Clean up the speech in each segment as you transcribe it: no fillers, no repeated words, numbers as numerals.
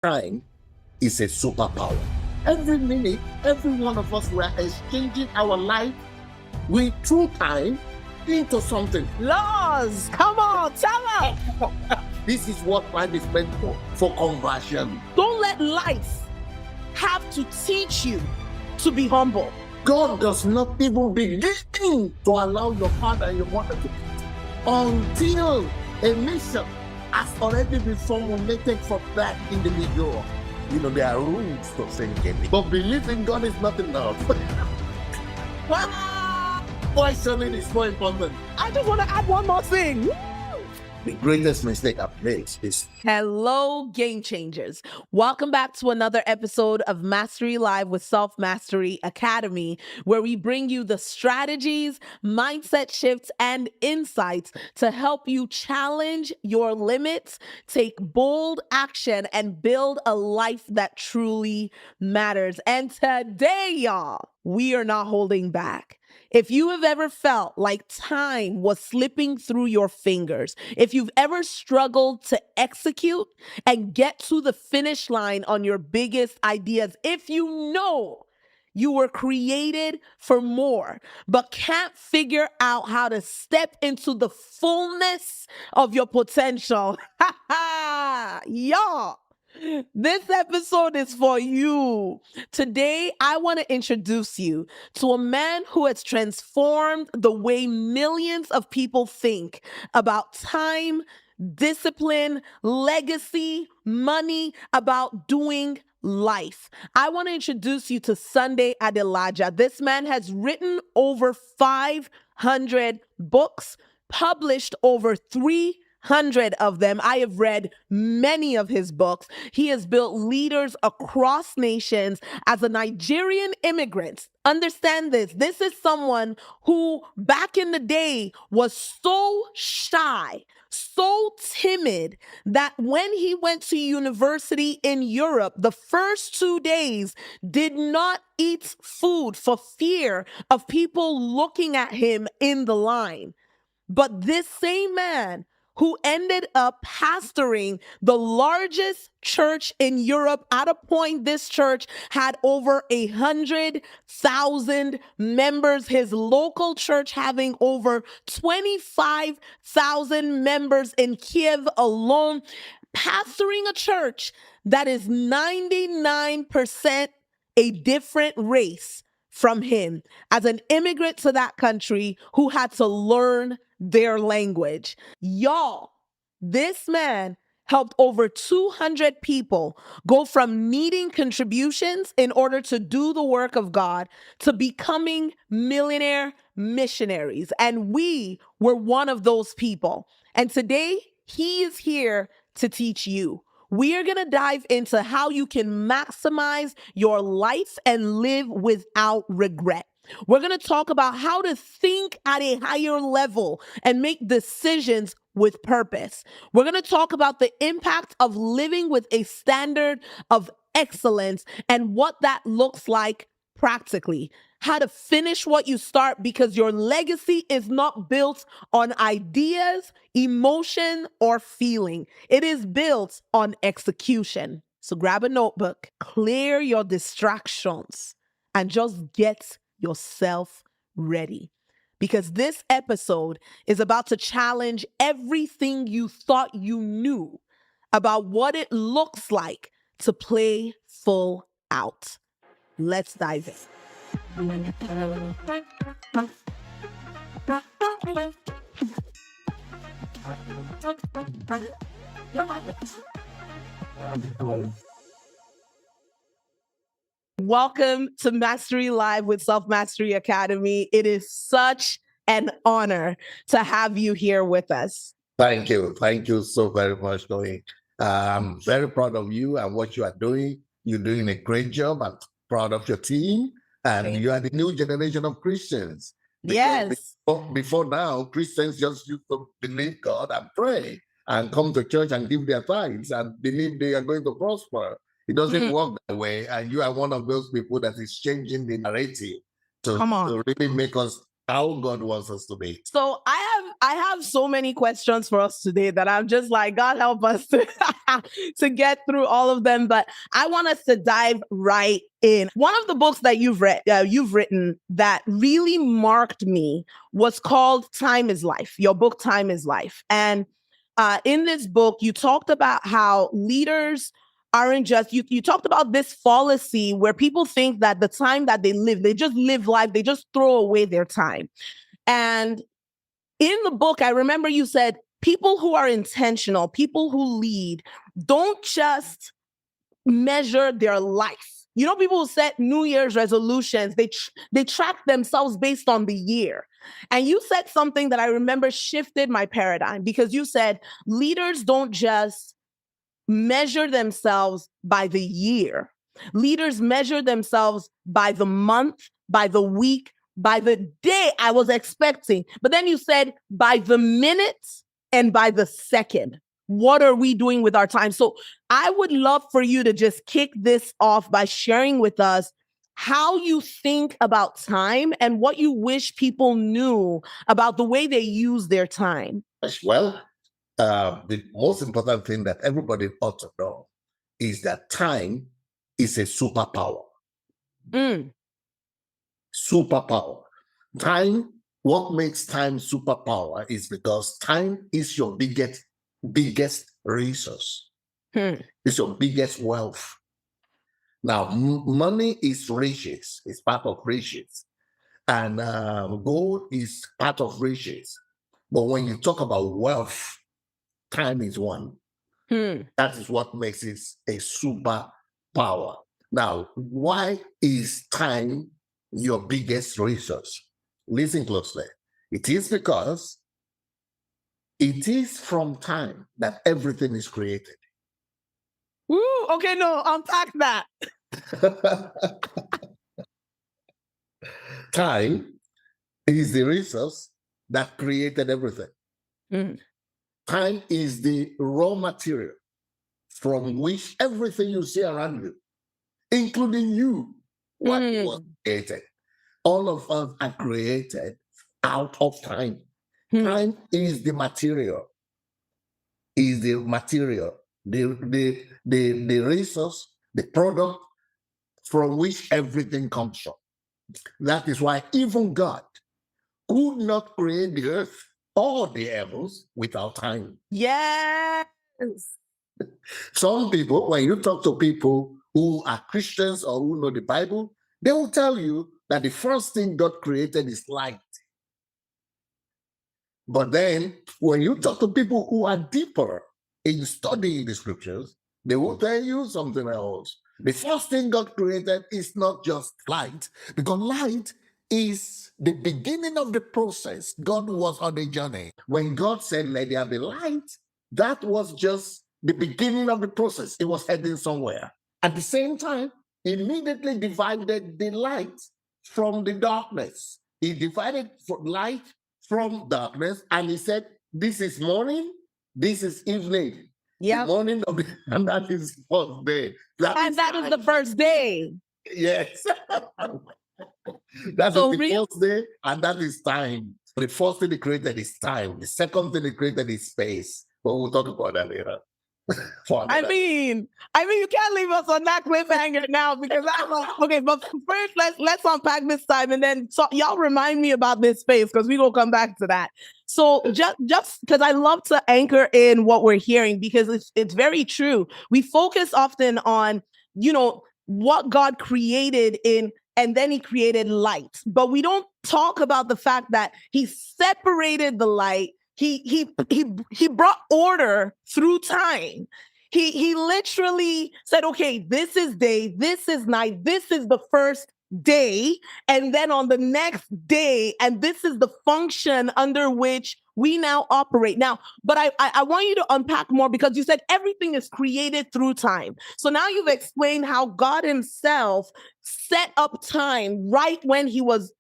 Time is a superpower. Every minute, every one of us, we are exchanging our life with true time into something. Laws, come on, tell us. This is what time is meant for conversion. Don't let life have to teach you to be humble. God does not even begin to allow your father and your mother to until a mission has already been formulated for that individual. You know, there are rules to thinking, but believing God is not enough. Questioning is more important. I just want to add one more thing. The greatest mistake I've made is... Hello, game changers. Welcome back to another episode of Mastery Live with Self Mastery Academy, where we bring you the strategies, mindset shifts, and insights to help you challenge your limits, take bold action, and build a life that truly matters. And today, y'all, we are not holding back. If you have ever felt like time was slipping through your fingers, if you've ever struggled to execute and get to the finish line on your biggest ideas, if you know you were created for more, but can't figure out how to step into the fullness of your potential, y'all, this episode is for you. Today, I want to introduce you to a man who has transformed the way millions of people think about time, discipline, legacy, money, about doing life. I want to introduce you to Sunday Adelaja. This man has written over 500 books, published over 300 of them. I have read many of his books. He has built leaders across nations as a Nigerian immigrant. Understand this. This is someone who back in the day was so shy, so timid that when he went to university in Europe, the first 2 days did not eat food for fear of people looking at him in the line. But this same man who ended up pastoring the largest church in Europe. At a point, this church had over 100,000 members, his local church having over 25,000 members in Kiev alone, pastoring a church that is 99% a different race from him as an immigrant to that country who had to learn their language. Y'all, this man helped over 200 people go from needing contributions in order to do the work of God to becoming millionaire missionaries. And we were one of those people. And today, he is here to teach you. We are going to dive into how you can maximize your life and live without regret. We're going to talk about how to think at a higher level and make decisions with purpose. We're going to talk about the impact of living with a standard of excellence and what that looks like practically. How to finish what you start, because your legacy is not built on ideas, emotion, or feeling. It is built on execution. So grab a notebook, clear your distractions, and just get yourself ready. Because this episode is about to challenge everything you thought you knew about what it looks like to play full out. Let's dive in. Welcome to Mastery Live with Self Mastery Academy. It is such an honor to have you here with us. Thank you. Thank you so very much, Chloe. I'm very proud of you and what you are doing. You're doing a great job. I'm proud of your team. And you are the new generation of Christians. Yes. Before now, Christians just used to believe God and pray and come to church and give their tithes and believe they are going to prosper. It doesn't work that way. And you are one of those people that is changing the narrative to really make us how God wants us to be. So I have I have so many questions for us today that I'm just like, God help us to get through all of them. But I want us to dive right in. One of the books that you've written that really marked me was called Time is Life. Your book, Time is Life. And in this book, you talked about how leaders aren't just, you talked about this fallacy where people think that the time that they live, they just live life, they just throw away their time. And in the book, I remember you said people who are intentional, people who lead, don't just measure their life. You know, people who set New Year's resolutions, they track themselves based on the year. And you said something that I remember shifted my paradigm, because you said leaders don't just measure themselves by the year. Leaders measure themselves by the month, by the week, by the day I was expecting. But then you said by the minute and by the second. What are we doing with our time? So I would love for you to just kick this off by sharing with us how you think about time and what you wish people knew about the way they use their time. Well, the most important thing that everybody ought to know is that time is a superpower. Superpower. Time, what makes time superpower is because time is your biggest resource. It's your biggest wealth. Now, money is riches, it's part of riches. And gold is part of riches. But when you talk about wealth, time is one. That is what makes it a superpower. Now, why is time your biggest resource? Listen closely. It is because it is from time that everything is created. Ooh, okay, no, unpack that. Time is the resource that created everything. Time is the raw material from which everything you see around you, including you, what was created. All of us are created out of time. Time is the material, the resource, the product from which everything comes from. That is why even God could not create the earth or the heavens without time. Yes. Some people, when you talk to people who are Christians or who know the Bible, they will tell you that the first thing God created is light. But then when you talk to people who are deeper in studying the scriptures, they will tell you something else. The first thing God created is not just light, because light is the beginning of the process. God was on a journey. When God said, let there be light, that was just the beginning of the process. It was heading somewhere. At the same time, he immediately divided the light from the darkness. He divided light from darkness, and he said, this is morning, this is evening. Yeah. Morning of the, and that is first day. That is the first day. Yes. That is the first day, and that is time. The first thing he created is time. The second thing he created is space. But we'll talk about that later. I mean, you can't leave us on that cliffhanger now, because I'm like, okay, but first let's unpack this time, and then y'all remind me about this space, because we will come back to that. So just because I love to anchor in what we're hearing, because it's very true. We focus often on, what God created and then he created light, but we don't talk about the fact that he separated the light. He brought order through time. He literally said, okay, this is day, this is night, this is the first day, and then on the next day, and this is the function under which we now operate. Now, but I want you to unpack more, because you said everything is created through time. So now you've explained how God himself set up time right when he was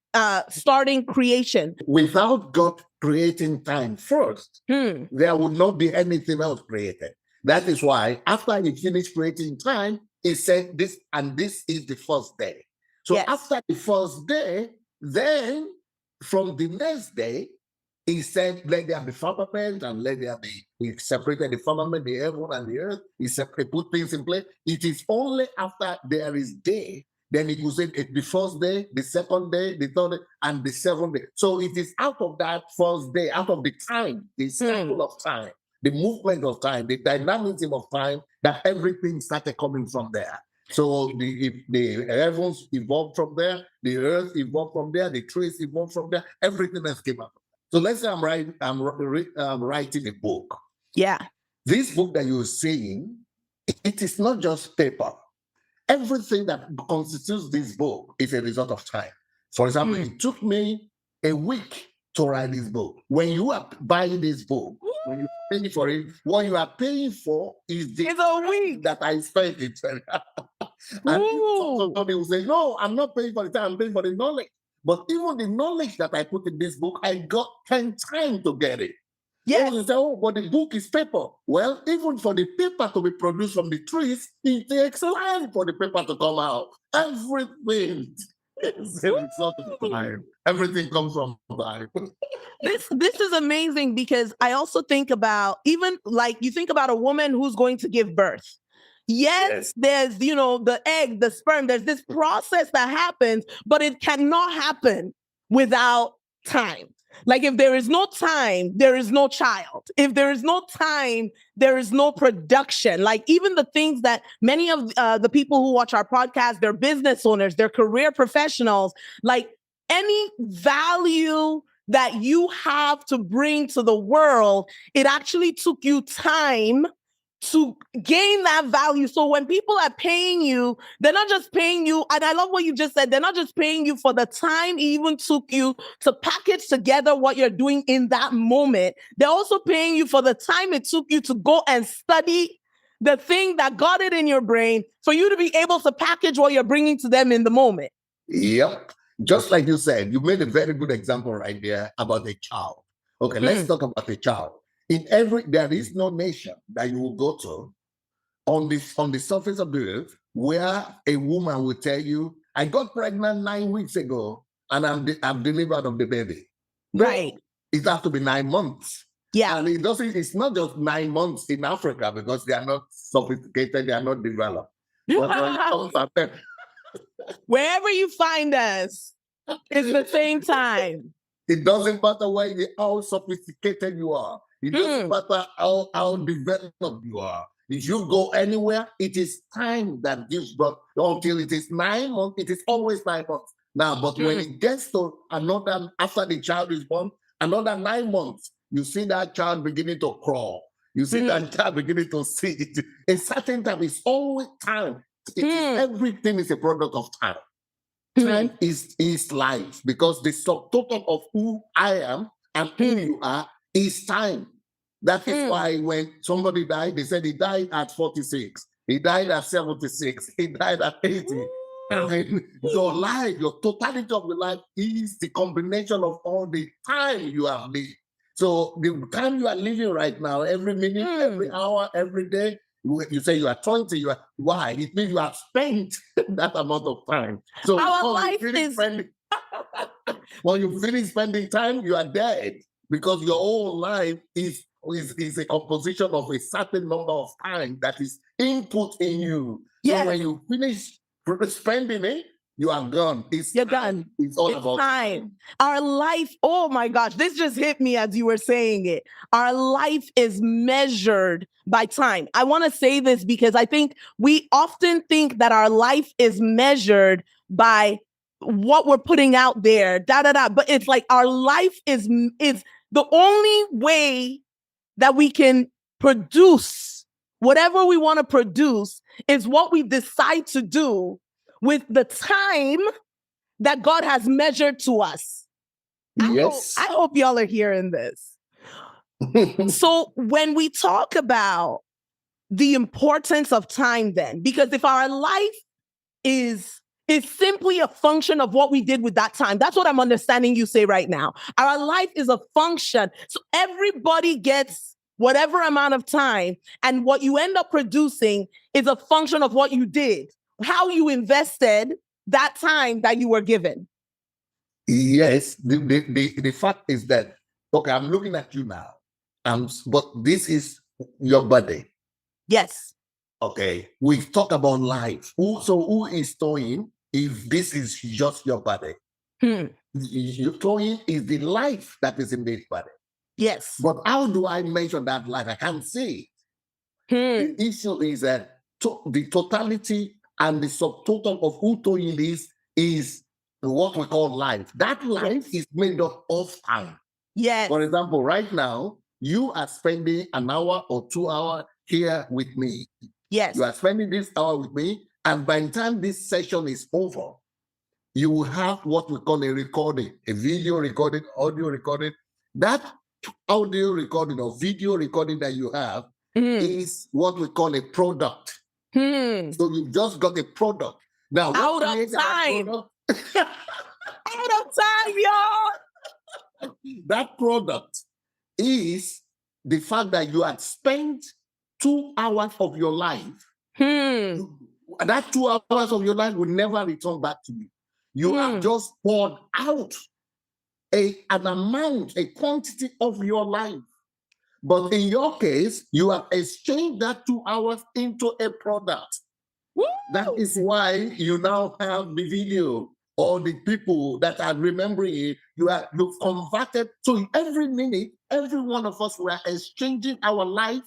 starting creation. Without God creating time first, there would not be anything else created. That is why after he finished creating time, he said this, and this is the first day. So after the first day, then from the next day, He said, let there be firmament and let there be. He separated the firmament, the heaven and the earth. He put things in place. It is only after there is day, then he could say the first day, the second day, the third day, and the seventh day. So it is out of that first day, out of the time, the cycle of time, the movement of time, the dynamism of time, that everything started coming from there. So the heavens evolved from there, the earth evolved from there, the trees evolved from there, everything else came out. So let's say I'm writing a book. Yeah. This book that you're seeing, it is not just paper. Everything that constitutes this book is a result of time. For example, it took me a week to write this book. When you are buying this book, when you pay for it, what you are paying for is the week that I spent it. And somebody will say, no, I'm not paying for the time, I'm paying for the knowledge. But even the knowledge that I put in this book, I got 10 times to get it. Yes. Say, oh, but the book is paper. Well, even for the paper to be produced from the trees, it takes time for the paper to come out. Everything is a result of time. Everything comes from time. This is amazing, because I also think about, even like you think about a woman who's going to give birth. Yes, there's, the egg, the sperm, there's this process that happens, but it cannot happen without time. Like, if there is no time, there is no child. If there is no time, there is no production. Like, even the things that many of the people who watch our podcast, they're business owners, they're career professionals, like any value that you have to bring to the world, it actually took you time to gain that value. So when people are paying you, they're not just paying you, and I love what you just said, they're not just paying you for the time it even took you to package together what you're doing in that moment. They're also paying you for the time it took you to go and study the thing that got it in your brain for you to be able to package what you're bringing to them in the moment. Yep. Just like you said, you made a very good example right there about a child. Okay, let's talk about a child. There is no nation that you will go to on the surface of the earth where a woman will tell you, I got pregnant 9 weeks ago and I'm delivered of the baby. Right. It has to be 9 months. Yeah. And it's not just 9 months in Africa, because they are not sophisticated, they are not developed. Wherever you find us, it's the same time. It doesn't matter how sophisticated you are. It doesn't matter how developed you are. If you go anywhere, it is time that gives birth. Until it is 9 months, it is always 9 months. Now, but when it gets to after the child is born, another 9 months, you see that child beginning to crawl. You see that child beginning to sit. A certain time, it's always time. Everything is a product of time. Time is life, because the subtotal of who I am and who you are is time. That is why when somebody died, they said he died at 46, he died at 76, he died at 80. Your life, your totality of your life is the combination of all the time you have lived. So the time you are living right now, every minute, every hour, every day, you say you are 20, why? It means you have spent that amount of time. So our life is when you finish spending time, you are dead, because your whole life is a composition of a certain number of time that is input in you. So when you finish spending it, you are gone. You're done. It's all about time. Our life, oh my gosh, this just hit me as you were saying it. Our life is measured by time. I want to say this because I think we often think that our life is measured by what we're putting out there, but it's like our life is the only way that we can produce whatever we want to produce is what we decide to do with the time that God has measured to us. Yes. I hope y'all are hearing this. So when we talk about the importance of time then, because if our life is simply a function of what we did with that time, that's what I'm understanding you say right now. Our life is a function. So everybody gets whatever amount of time, and what you end up producing is a function of what you did, how you invested that time that you were given. Yes, the fact is that Okay, I'm looking at you now. But this is your body. Yes. Okay, we talk about life. Who is towing if this is just your body? Your towing is the life that is in this body. Yes. But how do I measure that life? I can't see. The issue is that the totality and the subtotal of who towing is what we call life. That life is made up of time. Yes. For example, right now, you are spending an hour or 2 hours here with me. Yes. You are spending this hour with me, and by the time this session is over, you will have what we call a recording, a video recording, audio recording. That audio recording or video recording that you have is what we call a product. So you've just got a product. Now, out of time. Out of time, y'all. That product is the fact that you had spent 2 hours of your life. That 2 hours of your life will never return back to you. You have just poured out an amount, a quantity of your life. But in your case, you have exchanged that 2 hours into a product. Woo! That is why you now have the video or the people that are remembering it. You've converted. So every minute, every one of us, we are exchanging our life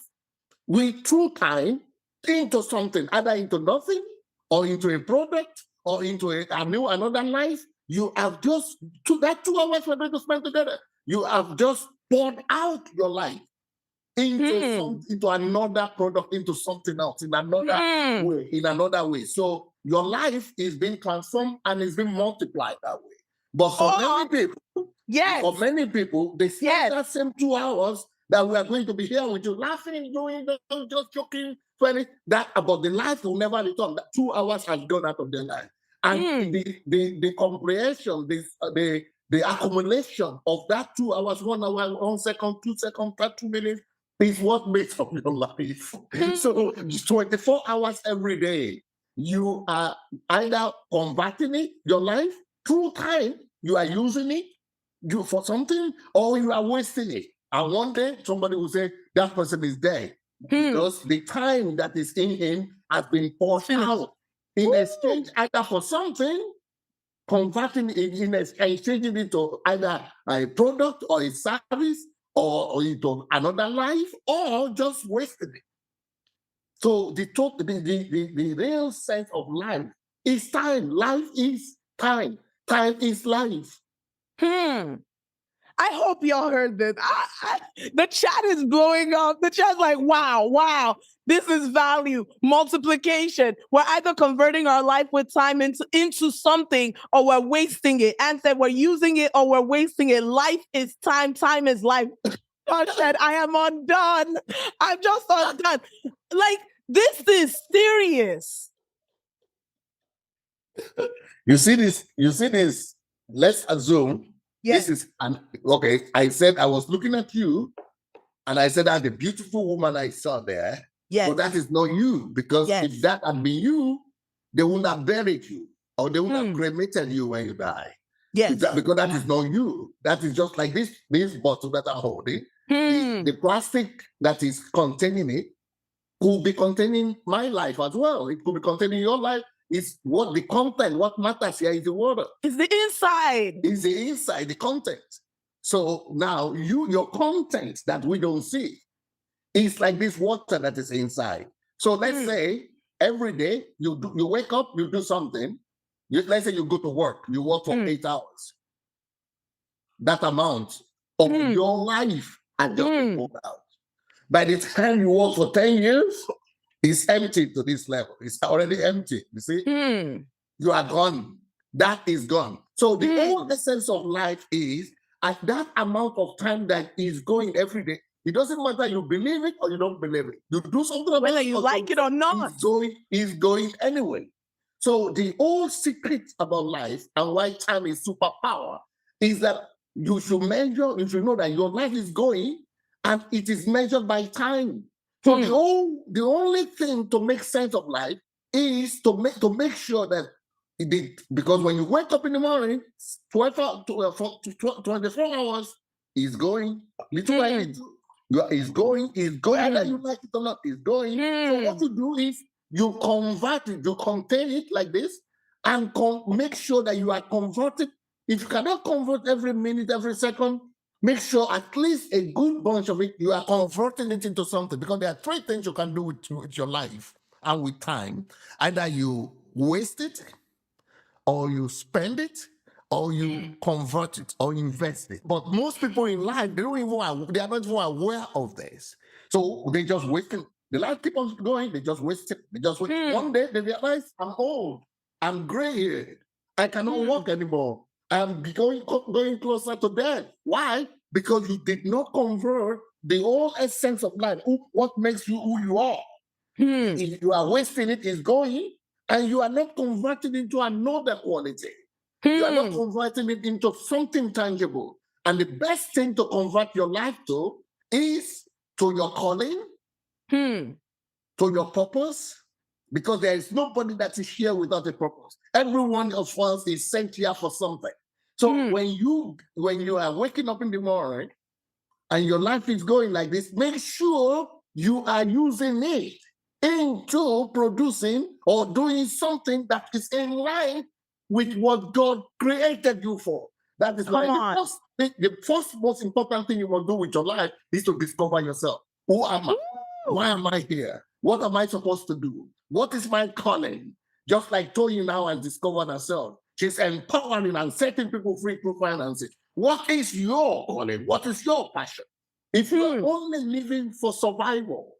with true time into something, either into nothing or into a product or into another life. You have just that 2 hours we're going to spend together. You have just poured out your life into another product, into something else, in another way. So your life is being transformed and is being multiplied that way. But for many people, they spend that same 2 hours that we are going to be here with you, laughing, doing, just joking, funny. That about the life will never return. That 2 hours has gone out of their life, and the comprehension, the accumulation of that 2 hours, 1 hour, 1 second, 2 seconds, 2 minutes is what makes up your life. So 24 hours every day, you are either converting it, your life, through time, you are using it for something, or you are wasting it. And one day, somebody will say, that person is dead. Because the time that is in him has been poured out in exchange either for something, converting it in exchanging it to either a product or a service or into another life, or just wasting it. So the real sense of life is time. Life is time. Time is life. I hope y'all heard this. The chat is blowing up. The chat's like, wow, this is value, multiplication. We're either converting our life with time into something, or we're wasting it. And said we're using it or we're wasting it. Life is time. Time is life. God said, I am undone. I'm just undone. Like, this is serious. You see this. Let's assume this is okay. I said I was looking at you, and I said that the beautiful woman I saw there. Yes. But that is not you, because if that had been you, they wouldn't have buried you, or they wouldn't have cremated you when you die. Yes. Because that is not you. That is just like this bottle that I'm holding. The plastic that is containing it could be containing my life as well. It could be containing your life. It's what the content, what matters here is the water. It's the inside. It's the inside, the content. So now your content that we don't see is like this water that is inside. So let's say every day you wake up, you do something. Let's say you go to work, you work for 8 hours. That amount of your life has just been poured out. By the time you work for 10 years, it's empty to this level. It's already empty. You see? You are gone. That is gone. So the whole essence of life is at that amount of time that is going every day. It doesn't matter you believe it or you don't believe it. You do something about whether you like it or not. It's going anyway. So the whole secret about life and why time is superpower is that you should know that your life is going and it is measured by time. So the only thing to make sense of life is to make sure that because when you wake up in the morning, 24 hours It's going. Little by little. It's going. Either you like it or not, it's going. So what you do is you convert it, you contain it like this, and make sure that you are converted. If you cannot convert every minute, every second, make sure at least a good bunch of it, you are converting it into something. Because there are three things you can do with your life and with time. Either you waste it, or you spend it, or you convert it, or invest it. But most people in life, they are not even aware of this. So they just waste it. The life keep on going, they just waste it. They just waste it. One day they realize, I'm old, I'm gray-haired, I cannot walk anymore. I'm going closer to death. Why? Because you did not convert the whole essence of life. What makes you who you are? If you are wasting it, it's going, and you are not converting into another quality. You are not converting it into something tangible. And the best thing to convert your life to is to your calling, to your purpose, because there is nobody that is here without a purpose. Every one of us is sent here for something. So when you are waking up in the morning and your life is going like this, make sure you are using it into producing or doing something that is in line with what God created you for. That is why the first most important thing you must do with your life is to discover yourself. Who am I? Why am I here? What am I supposed to do? What is my calling? Just like Toyin now has discovered herself. She's empowering and setting people free through finances. What is your calling? What is your passion? If you are only living for survival,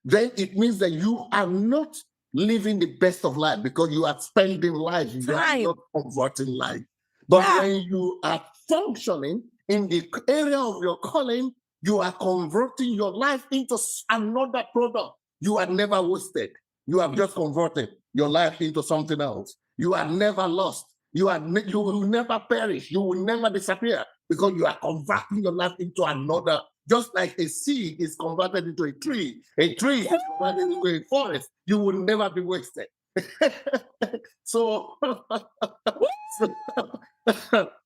then it means that you are not living the best of life, because you are spending life, you are not converting life. But when you are functioning in the area of your calling, you are converting your life into another product. You are never wasted. You have just converted your life into something else. You are never lost. You will never perish. You will never disappear, because you are converting your life into another. Just like a seed is converted into a tree is converted into a forest, you will never be wasted. So,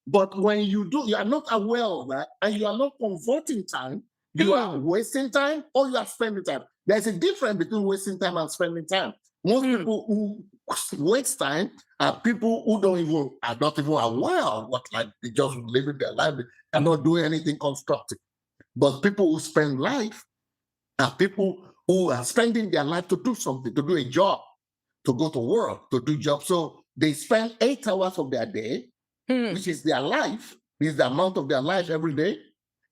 but when you are not aware of that, and you are not converting time, you are wasting time, or you are spending time. There's a difference between wasting time and spending time. Most people who waste time are people who are not even aware of what life. They just living their life. They cannot do anything constructive. But people who spend life are people who are spending their life to do something, to do a job, to go to work, to do jobs. So they spend 8 hours of their day, which is their life, is the amount of their life every day.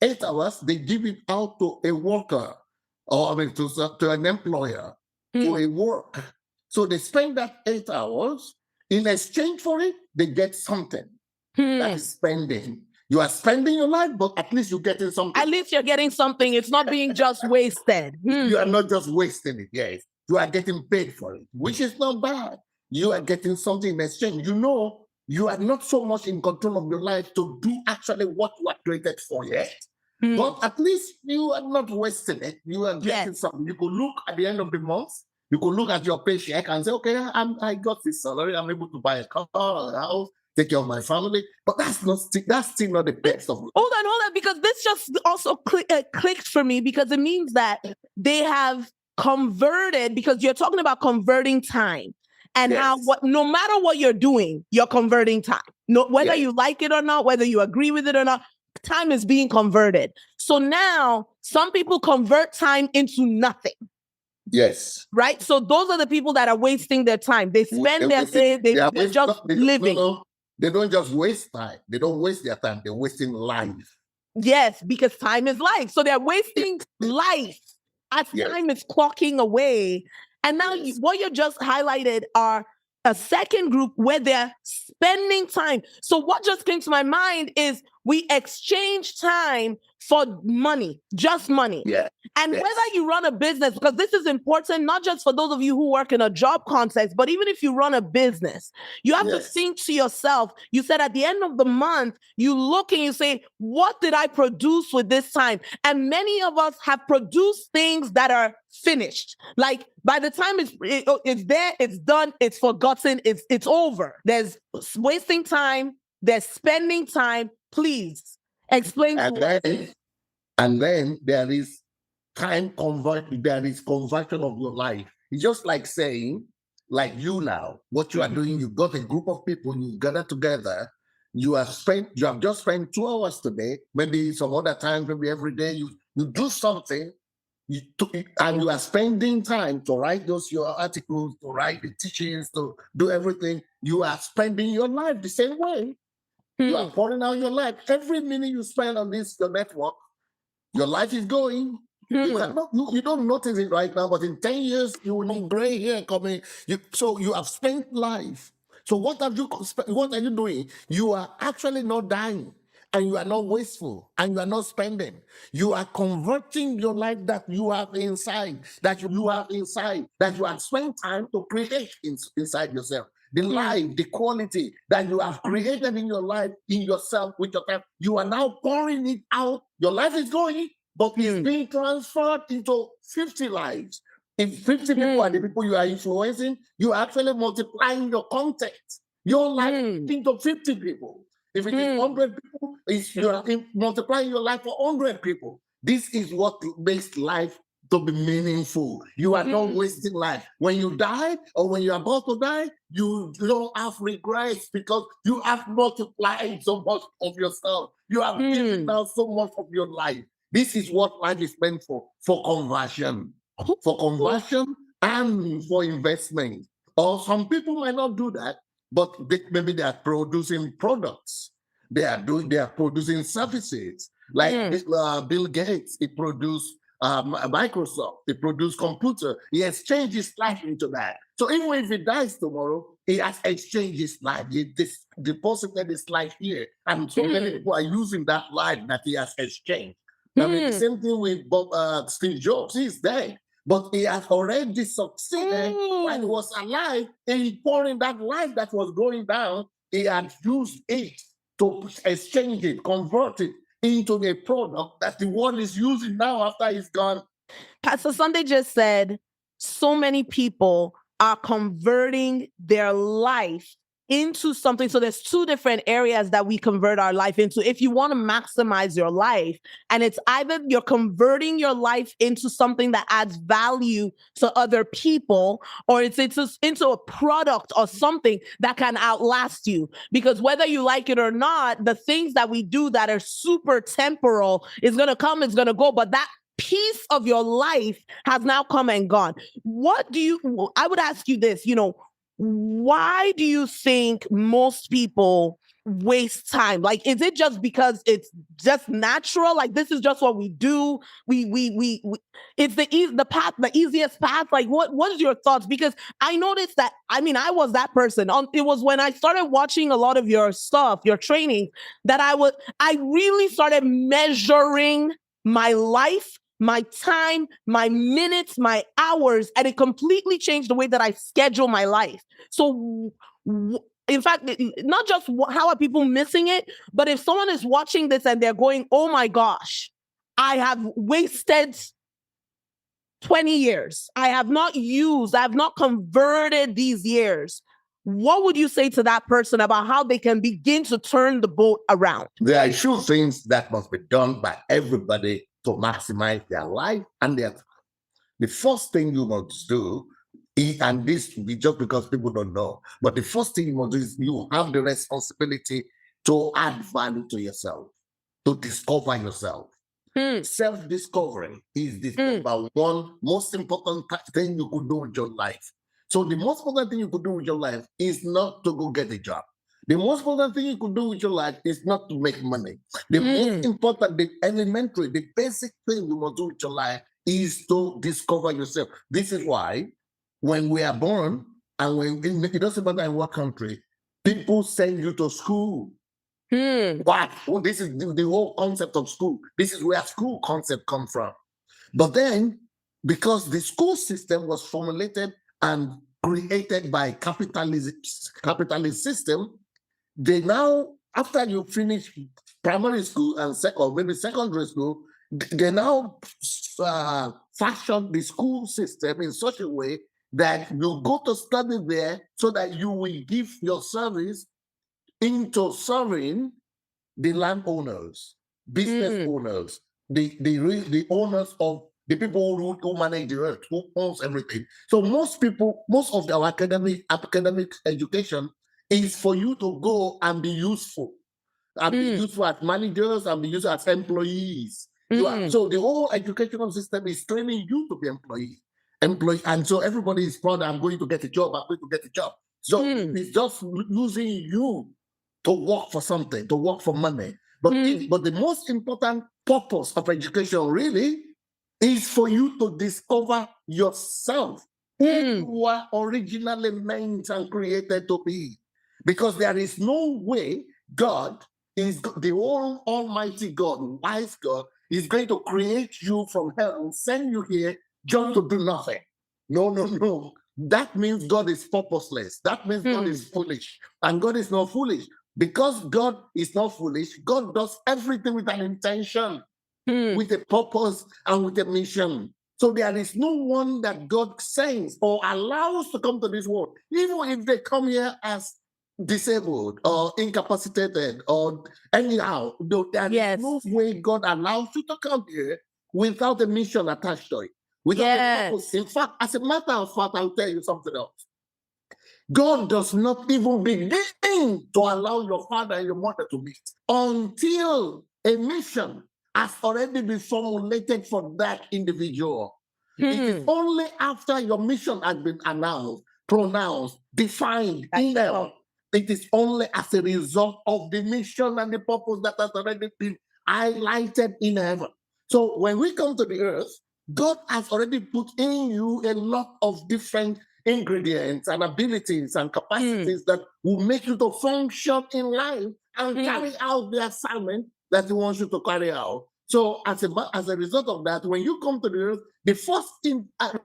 8 hours, they give it out to a worker, or to an employer, to a work. So they spend that 8 hours. In exchange for it, they get something. That is spending. You are spending your life, but at least you're getting something. At least you're getting something. It's not being just wasted. You are not just wasting it, yes. You are getting paid for it, which is not bad. You are getting something in exchange. You are not so much in control of your life to do actually what you are created for yet. But at least you are not wasting it. You are getting something. You could look at the end of the month. You could look at your paycheck and say, okay, I got this salary. I'm able to buy a car, a house, take care of my family. But that's still not the best of it. Hold on, because this just also clicked for me, because it means that they have converted, because you're talking about converting time, and how no matter what you're doing, you're converting time. Whether you like it or not, whether you agree with it or not, time is being converted. So now some people convert time into nothing. Yes. Right? So those are the people that are wasting their time. They spend their day, they're just living. No, they don't just waste time. They don't waste their time. They're wasting life. Yes, because time is life. So they're wasting life as time is clocking away. And now what you just highlighted are a second group where they're spending time. So what just came to my mind is we exchange time for money, just money. Yeah. And whether you run a business, because this is important, not just for those of you who work in a job context, but even if you run a business, you have to think to yourself. You said at the end of the month, you look and you say, what did I produce with this time? And many of us have produced things that are finished. Like by the time it's there, it's done, it's forgotten, it's over. There's wasting time, there's spending time. Please, Explain And to us. then there is there is conversion of your life. It's just like saying, like you now, what you are doing, you've got a group of people, you gather together, you have just spent 2 hours today, maybe some other times, maybe every day, you do something, and you are spending time to write your articles, to write the teachings, to do everything. You are spending your life the same way. You are pouring out your life. Every minute you spend on your network, your life is going. You don't notice it right now, but in 10 years, you will need gray hair coming. So you have spent life. So what are you doing? You are actually not dying, and you are not wasteful, and you are not spending. You are converting your life that you have inside, that you have spent time to create inside yourself. The life, the quality that you have created in your life, in yourself, with your time, you are now pouring it out. Your life is going, but it's being transferred into 50 lives. If 50 people are the people you are influencing, you are actually multiplying your content, your life into 50 people. If it is 100 people, you are multiplying your life for 100 people. This is what makes life to be meaningful. You are not wasting life. When you die or when you're about to die, you don't have regrets because you have multiplied so much of yourself. You have given out so much of your life. This is what life is meant for conversion. For conversion and for investment. Or some people might not do that, but maybe they are producing products. They are producing services. Like Bill Gates, he produced Microsoft, he produced computer. He exchanged his life into that. So even if he dies tomorrow, he has exchanged his life. He deposited his life here. And so many people are using that life that he has exchanged. I mean, the same thing with Steve Jobs. He's dead, but he has already succeeded while he was alive in pouring that life that was going down. He had used it to exchange it, convert it into a product that the world is using now after he's gone. Pastor Sunday just said so many people are converting their life into something. So there's two different areas that we convert our life into. If you want to maximize your life, and it's either you're converting your life into something that adds value to other people, or it's into a product or something that can outlast you. Because whether you like it or not, the things that we do that are super temporal is going to come, it's going to go. But that piece of your life has now come and gone. I would ask you this, why do you think most people waste time? Like, is it just because it's just natural? Like, this is just what we do. We it's the path, the easiest path. Like, what is your thoughts? Because I noticed that, I was that person. It was when I started watching a lot of your stuff, your training, that I really started measuring my life, my time, my minutes, my hours, and it completely changed the way that I schedule my life. So, in fact, not just how are people missing it, but if someone is watching this and they're going, oh my gosh, I have wasted 20 years. I have not converted these years. What would you say to that person about how they can begin to turn the boat around? There are few things that must be done by everybody to maximize their life and their time. The first thing you must do, and this will be just because people don't know, but the first thing you must do is you have the responsibility to add value to yourself, to discover yourself. Self-discovery is the number one most important thing you could do with your life. So the most important thing you could do with your life is not to go get a job. The most important thing you could do with your life is not to make money. The most important, the elementary, the basic thing you must do with your life is to discover yourself. This is why when we are born, and it doesn't matter in what country, people send you to school. Why? Well, this is the whole concept of school. This is where school concept comes from. But then, because the school system was formulated and created by capitalist system, they now, after you finish primary school and or maybe secondary school, they now fashion the school system in such a way that you go to study there so that you will give your service into serving the landowners. business owners, the owners of the people who manage the earth, who owns everything. So most of our academic education is for you to go and be useful. And be useful as managers and be useful as employees. So the whole educational system is training you to be employee. And so everybody is proud, I'm going to get a job, I'm going to get a job. So it's just using you to work for something, to work for money. But the most important purpose of education really is for you to discover yourself, who you were originally meant and created to be. Because there is no way God is the almighty God, wise God, is going to create you from hell and send you here just to do nothing. No. That means God is purposeless. That means God is foolish. And God is not foolish. Because God is not foolish, God does everything with an intention, with a purpose, and with a mission. So there is no one that God sends or allows to come to this world, even if they come here as disabled or incapacitated or anyhow. There is no way God allows you to come here without a mission attached to it, without a purpose. In fact, as a matter of fact, I'll tell you something else. God does not even begin to allow your father and your mother to meet until a mission has already been formulated for that individual. It is only after your mission has been announced, pronounced, defined in them. It is only as a result of the mission and the purpose that has already been highlighted in heaven. So when we come to the earth, God has already put in you a lot of different ingredients and abilities and capacities that will make you to function in life and carry out the assignment that He wants you to carry out. So as a result of that, when you come to the earth, the first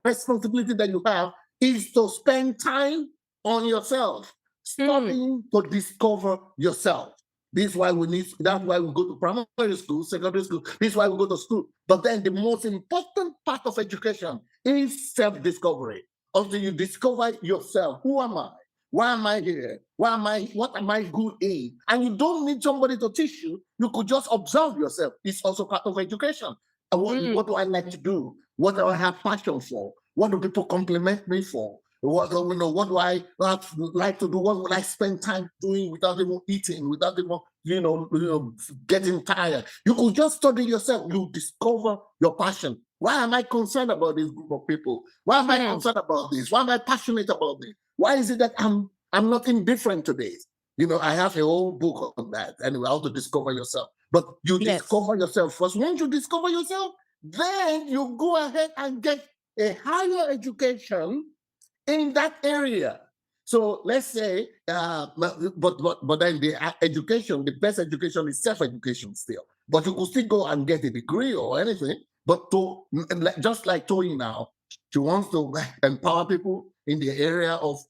responsibility that you have is to spend time on yourself, studying to discover yourself. That's why we go to primary school, secondary school. This is why we go to school. But then the most important part of education is self-discovery. Until you discover yourself. Who am I? Why am I here? What am I good in? And you don't need somebody to teach you. You could just observe yourself. It's also part of education. What do I like to do? What do I have passion for? What do people compliment me for? What do I like to do? What would I spend time doing without even eating, without even getting tired? You could just study yourself. You discover your passion. Why am I concerned about this group of people? Why am I concerned about this? Why am I passionate about this? Why is it that I'm not indifferent to this? I have a whole book on that. Anyway, how to discover yourself. But you discover yourself first. Once you discover yourself, then you go ahead and get a higher education in that area. So let's say, but then the education, the best education is self-education still. But you could still go and get a degree or anything. But just like Tony now, she wants to empower people in the area of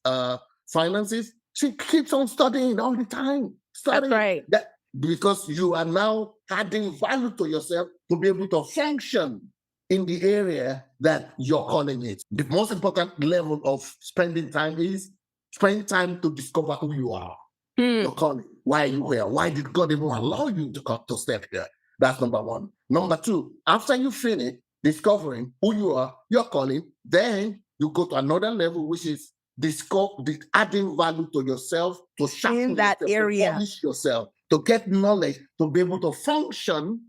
finances. She keeps on studying all the time. Studying. That's right. Because you are now adding value to yourself to be able to function in the area that your calling is. The most important level of spending time is spend time to discover who you are, your calling. Why are you here? Why did God even allow you to step here? That's number one. Number two, after you finish discovering who you are, your calling, then you go to another level, which is adding value to yourself, to sharpen that yourself, area, to polish yourself, to get knowledge, to be able to function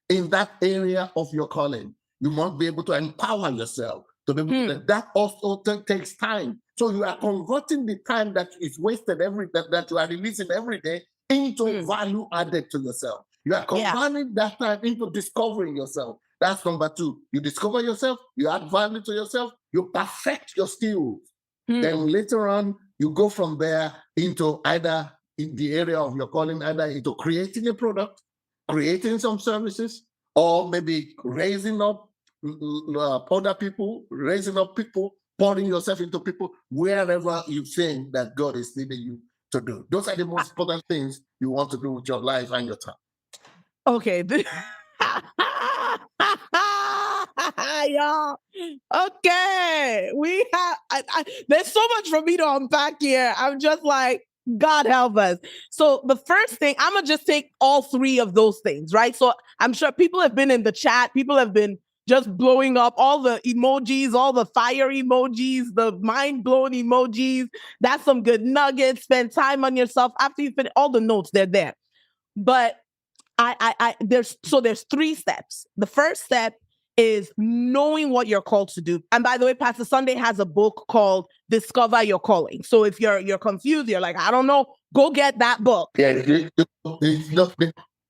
in that area of your calling. You must be able to empower yourself to be able to, that also takes time. So you are converting the time that is wasted that you are releasing every day into value added to yourself. You are converting that time into discovering yourself. That's number two. You discover yourself, you add value to yourself, you perfect your skills. Then later on, you go from there into either in the area of your calling, either into creating a product, creating some services, or maybe raising up other people, raising up people, pouring yourself into people, wherever you think that God is leading you to do. Those are the most important things you want to do with your life and your time. Okay. Y'all. Okay. We have, there's so much for me to unpack here. I'm just like, God help us. So the first thing, I'm going to just take all three of those things, right? So I'm sure people have been in the chat. People have been just blowing up all the emojis, all the fire emojis, the mind-blown emojis. That's some good nuggets. Spend time on yourself. After you finish, all the notes, they're there. But there's three steps. The first step is knowing what you're called to do. And by the way, Pastor Sunday has a book called Discover Your Calling. So if you're confused, you're like, I don't know, go get that book. Yeah,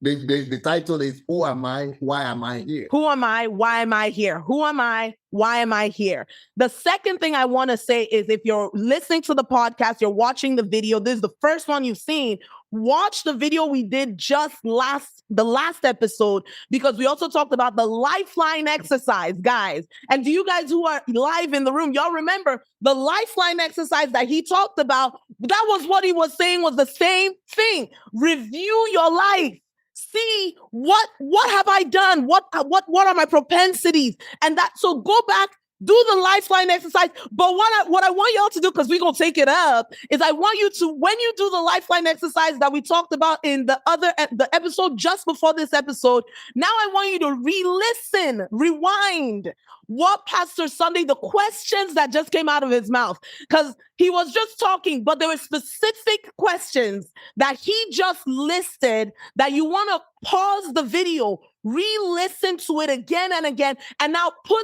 the title is Who Am I? Why Am I Here? Who am I? Why am I here? Who am I? Why am I here? The second thing I want to say is if you're listening to the podcast, you're watching the video, this is the first one you've seen, watch the video we did the last episode, because we also talked about the lifeline exercise, guys. And do you guys who are live in the room, y'all remember the lifeline exercise that he talked about? That was what he was saying was the same thing. Review your life. See what have I done? What are my propensities? And that, so go back, do the lifeline exercise. But what I want y'all to do, because we're gonna take it up, is I want you to, when you do the lifeline exercise that we talked about in the episode just before this episode, now I want you to re-listen, rewind what Pastor Sunday, the questions that just came out of his mouth, because he was just talking, but there were specific questions that he just listed that you want to pause the video, re-listen to it again and again, and now put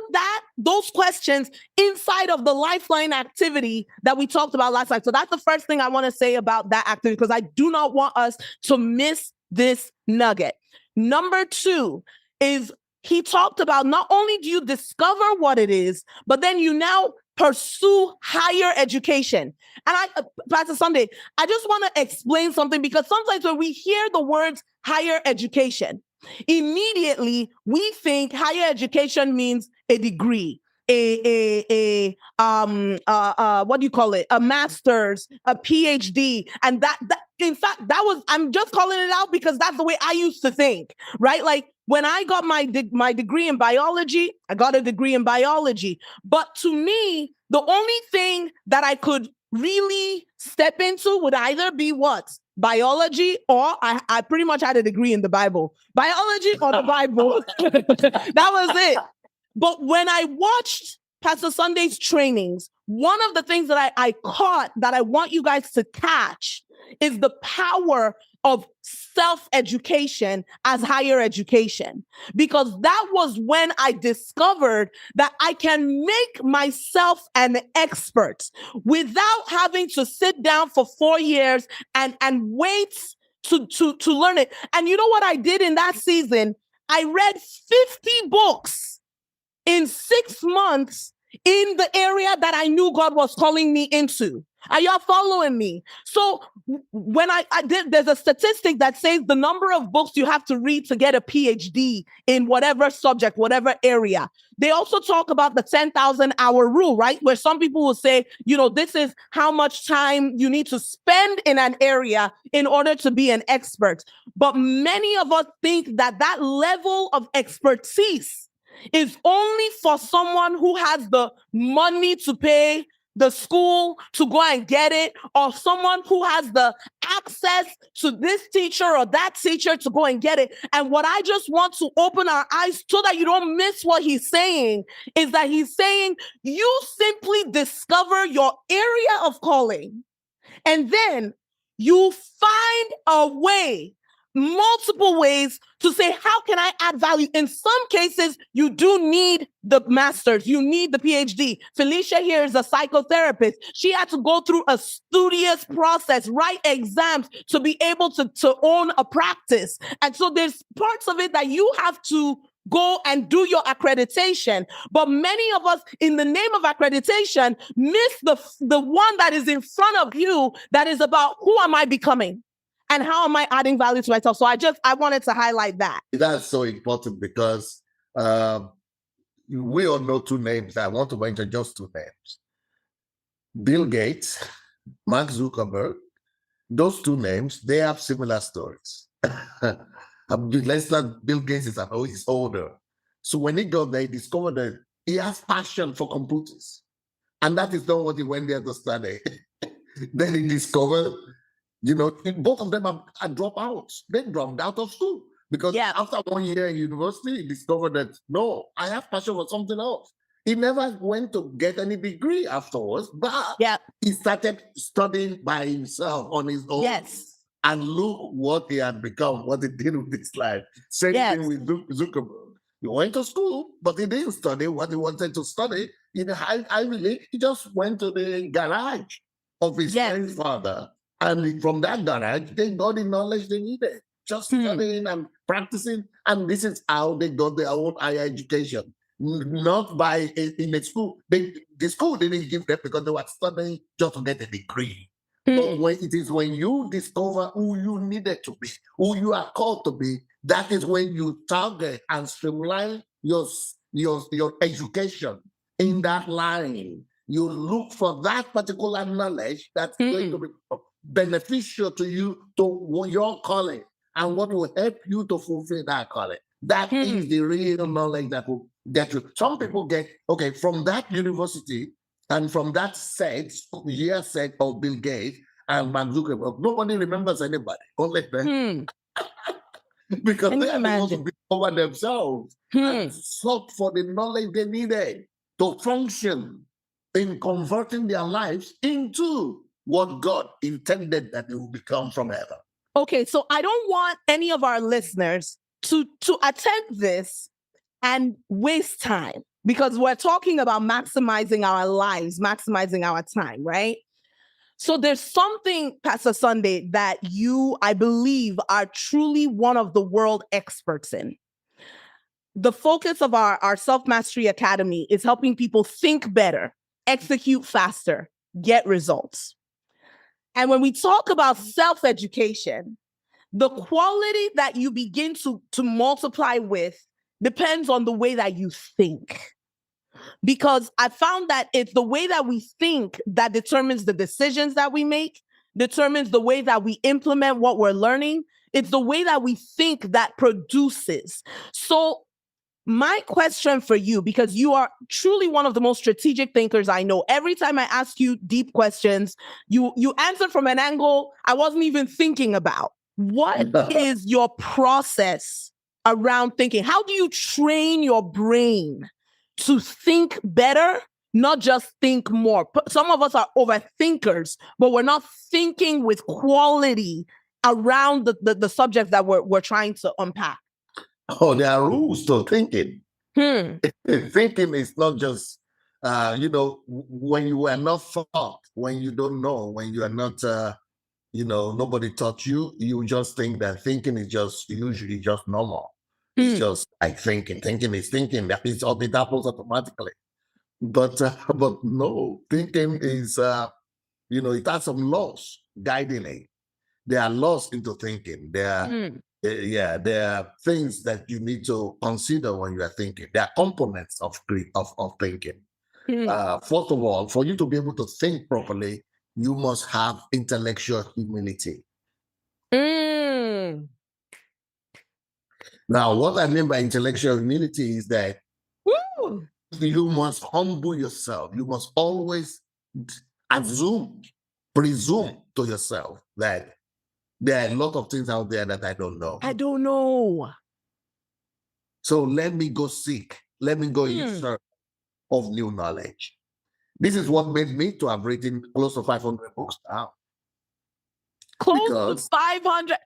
those questions inside of the lifeline activity that we talked about last time. So that's the first thing I want to say about that activity, because I do not want us to miss this nugget. Number two is he talked about not only do you discover what it is, but then you now pursue higher education. And Pastor Sunday, I just want to explain something, because sometimes when we hear the words higher education, immediately we think higher education means a degree, what do you call it? A master's, a PhD. And that in fact, I'm just calling it out because that's the way I used to think, right? Like when I got my degree in biology, I got a degree in biology. But to me, the only thing that I could really step into would either be what? Biology, or I pretty much had a degree in the Bible. Biology or the Bible. That was it. But when I watched Pastor Sunday's trainings, one of the things that I caught that I want you guys to catch is the power of self-education as higher education. Because that was when I discovered that I can make myself an expert without having to sit down for 4 years and wait to learn it. And you know what I did in that season? I read 50 books in 6 months in the area that I knew God was calling me into. Are y'all following me? So when I did, there's a statistic that says the number of books you have to read to get a PhD in whatever subject, whatever area. They also talk about the 10,000 hour rule, right? Where some people will say, this is how much time you need to spend in an area in order to be an expert. But many of us think that level of expertise is only for someone who has the money to pay the school to go and get it, or someone who has the access to this teacher or that teacher to go and get it. And what I just want to open our eyes so that you don't miss what he's saying is that he's saying you simply discover your area of calling, and then you find a way, multiple ways to say, how can I add value? In some cases, you do need the master's, you need the PhD. Felicia here is a psychotherapist. She had to go through a studious process, write exams to be able to own a practice. And so there's parts of it that you have to go and do your accreditation. But many of us, in the name of accreditation, miss the one that is in front of you, that is about who am I becoming? And how am I adding value to myself? So I wanted to highlight that. That's so important because we all know two names. I want to mention just two names. Bill Gates, Mark Zuckerberg. Those two names, they have similar stories. Let's not, Bill Gates is older. So when he got there, he discovered that he has passion for computers. And that is not what he went there to study. Then he discovered Both of them are dropouts. They dropped out of school because Yeah. after 1 year in university, he discovered that, no, I have passion for something else. He never went to get any degree afterwards, but Yeah. he started studying by himself on his own. Yes. And look what he had become, what he did with his life. Same thing with Zuckerberg. He went to school, but he didn't study what he wanted to study. In the Ivy League, he just went to the garage of his grandfather. And from that garage, they got the knowledge they needed. Just studying and practicing. And this is how they got their own higher education. Not by in a school. The school didn't give them because they were studying just to get a degree. But when you discover who you needed to be, who you are called to be, that is when you target and streamline your education in that line. You look for that particular knowledge that's going to be beneficial to you, to your calling, and what will help you to fulfill that calling. That is the real knowledge that will get you. Some people get, from that university, and from that year set of Bill Gates and Mark Zuckerberg, nobody remembers anybody, only them. Because they are able to discover themselves and sought for the knowledge they needed to function in converting their lives into what God intended that they will become from heaven. Okay, so I don't want any of our listeners to attend this and waste time, because we're talking about maximizing our lives, maximizing our time, right? So there's something, Pastor Sunday, that you, I believe, are truly one of the world experts in. The focus of our Self-Mastery Academy is helping people think better, execute faster, get results. And when we talk about self-education, the quality that you begin to multiply with depends on the way that you think. Because I found that it's the way that we think that determines the decisions that we make, determines the way that we implement what we're learning. It's the way that we think that produces. So my question for you, because you are truly one of the most strategic thinkers I know, every time I ask you deep questions, you answer from an angle I wasn't even thinking about. What is your process around thinking? How do you train your brain to think better, not just think more? Some of us are overthinkers, but we're not thinking with quality around the subject that we're trying to unpack. Oh, there are rules to thinking. Thinking is not just, when you are not taught, when you don't know, when you are not, nobody taught you, you just think that thinking is just usually just normal. It's just like thinking. Thinking is thinking. That it happens automatically. But no, thinking is, it has some laws guiding it. There are laws into thinking. There are things that you need to consider when you are thinking. There are components of thinking. First of all, for you to be able to think properly, you must have intellectual humility. Now, what I mean by intellectual humility is that you must humble yourself. You must always presume to yourself that there are a lot of things out there that I don't know. I don't know. So let me go seek. Let me go in search of new knowledge. This is what made me to have written close to 500 books now. Close to 500.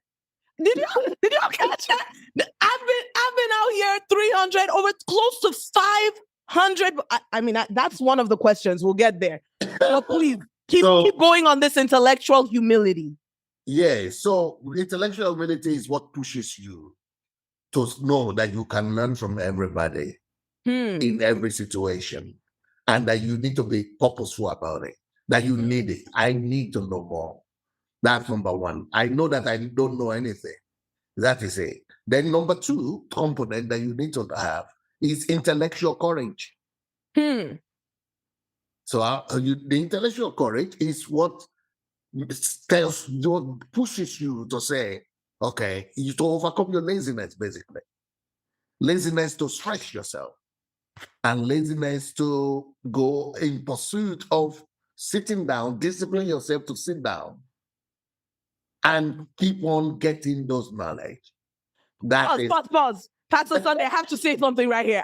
Did you catch that? I've been out here 300, over close to 500. I mean, that's one of the questions. We'll get there. But please keep going on this intellectual humility. Yeah. So intellectual humility is what pushes you to know that you can learn from everybody in every situation, and that you need to be purposeful about it. That you need it. I need to know more. That's number one. I know that I don't know anything. That is it. Then number two component that you need to have is intellectual courage. So the intellectual courage is what pushes you to say, okay, you to overcome your laziness, basically. Laziness to stretch yourself, and laziness to go in pursuit of sitting down, discipline yourself to sit down and keep on getting those knowledge. That is Pause. Pastor Sunday, I have to say something right here.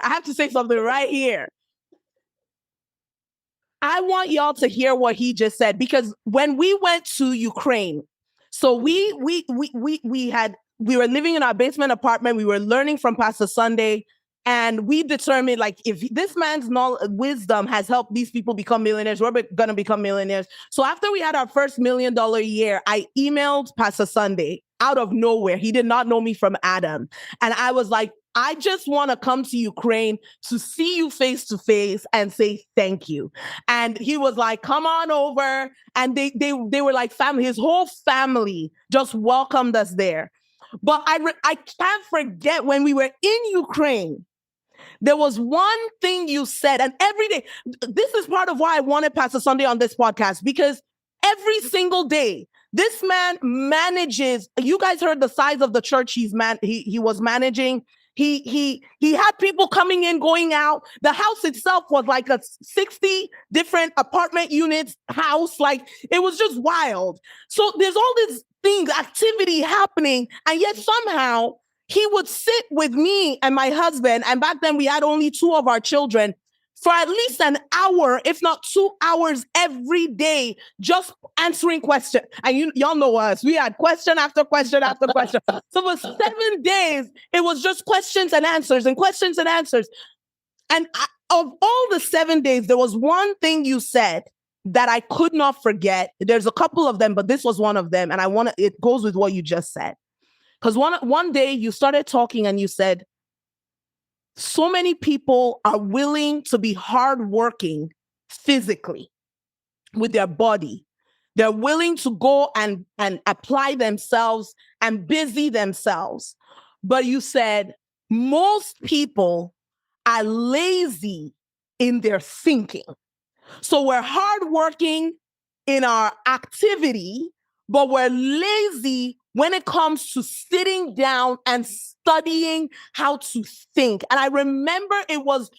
I want y'all to hear what he just said, because when we went to Ukraine, so we were living in our basement apartment. We were learning from Pastor Sunday, and we determined, like, if this man's wisdom has helped these people become millionaires, we're going to become millionaires. So after we had our first $1 million year, I emailed Pastor Sunday out of nowhere. He did not know me from Adam. And I was like, I just want to come to Ukraine to see you face to face and say thank you. And he was like, come on over. And they were like family. His whole family just welcomed us there. But I can't forget when we were in Ukraine, there was one thing you said, and every day, this is part of why I wanted Pastor Sunday on this podcast, because every single day, this man manages. You guys heard the size of the church he was managing. He had people coming in, going out. The house itself was like a 60 different apartment units house. Like, it was just wild. So there's all these things, activity happening, and yet somehow he would sit with me and my husband, and back then we had only 2 of our children, for at least an hour, if not 2 hours every day, just answering questions. And y'all know us. We had question after question after question. So for 7 days, it was just questions and answers and questions and answers. And of all the 7 days, there was one thing you said that I could not forget. There's a couple of them, but this was one of them. And it goes with what you just said. Because one day you started talking and you said, so many people are willing to be hardworking physically with their body. They're willing to go and apply themselves and busy themselves. But you said most people are lazy in their thinking. So we're hardworking in our activity, but we're lazy when it comes to sitting down and studying how to think. And I remember it was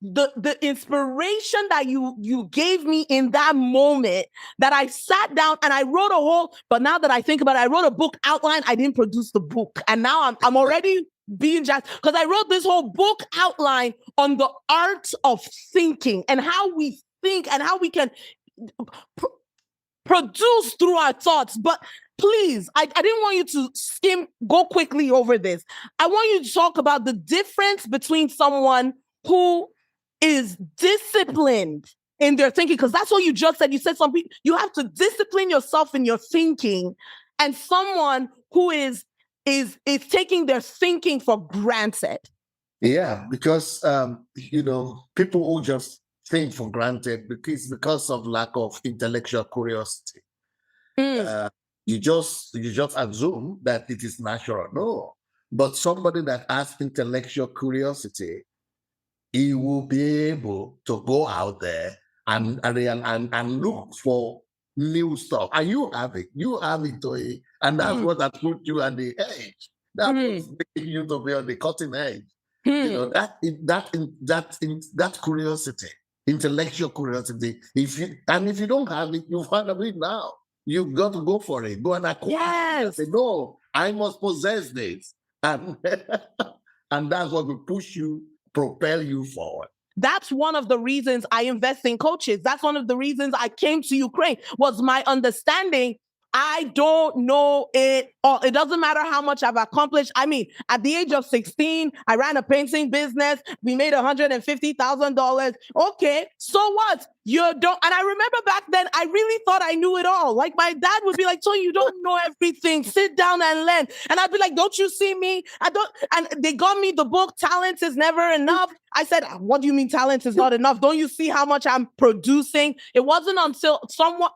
the inspiration that you gave me in that moment, that I sat down and I wrote but now that I think about it, I wrote a book outline. I didn't produce the book. And now I'm already being jazzed, because I wrote this whole book outline on the art of thinking and how we think and how we can produce through our thoughts. But please, I didn't want you to go quickly over this. I want you to talk about the difference between someone who is disciplined in their thinking, because that's what you just said. You said you have to discipline yourself in your thinking, and someone who is taking their thinking for granted. Yeah, because people who just think for granted because of lack of intellectual curiosity. You just assume that it is natural. No, but somebody that has intellectual curiosity, he will be able to go out there and look for new stuff. And you have it, Toye. And that's what has put you at the edge. That's what's making you to be on the cutting edge. That curiosity, intellectual curiosity. If you don't have it, you find out it now. You've got to go for it. Go and acquire. Yes. No, I must possess this. And that's what will propel you forward. That's one of the reasons I invest in coaches. That's one of the reasons I came to Ukraine, was my understanding. I don't know it all. It doesn't matter how much I've accomplished. I mean, at the age of 16, I ran a painting business. We made $150,000. Okay, so what? You don't. And I remember back then, I really thought I knew it all. Like, my dad would be like, so you don't know everything. Sit down and learn. And I'd be like, don't you see me? I don't. And they got me the book, Talent is Never Enough. I said, what do you mean talent is not enough? Don't you see how much I'm producing? It wasn't until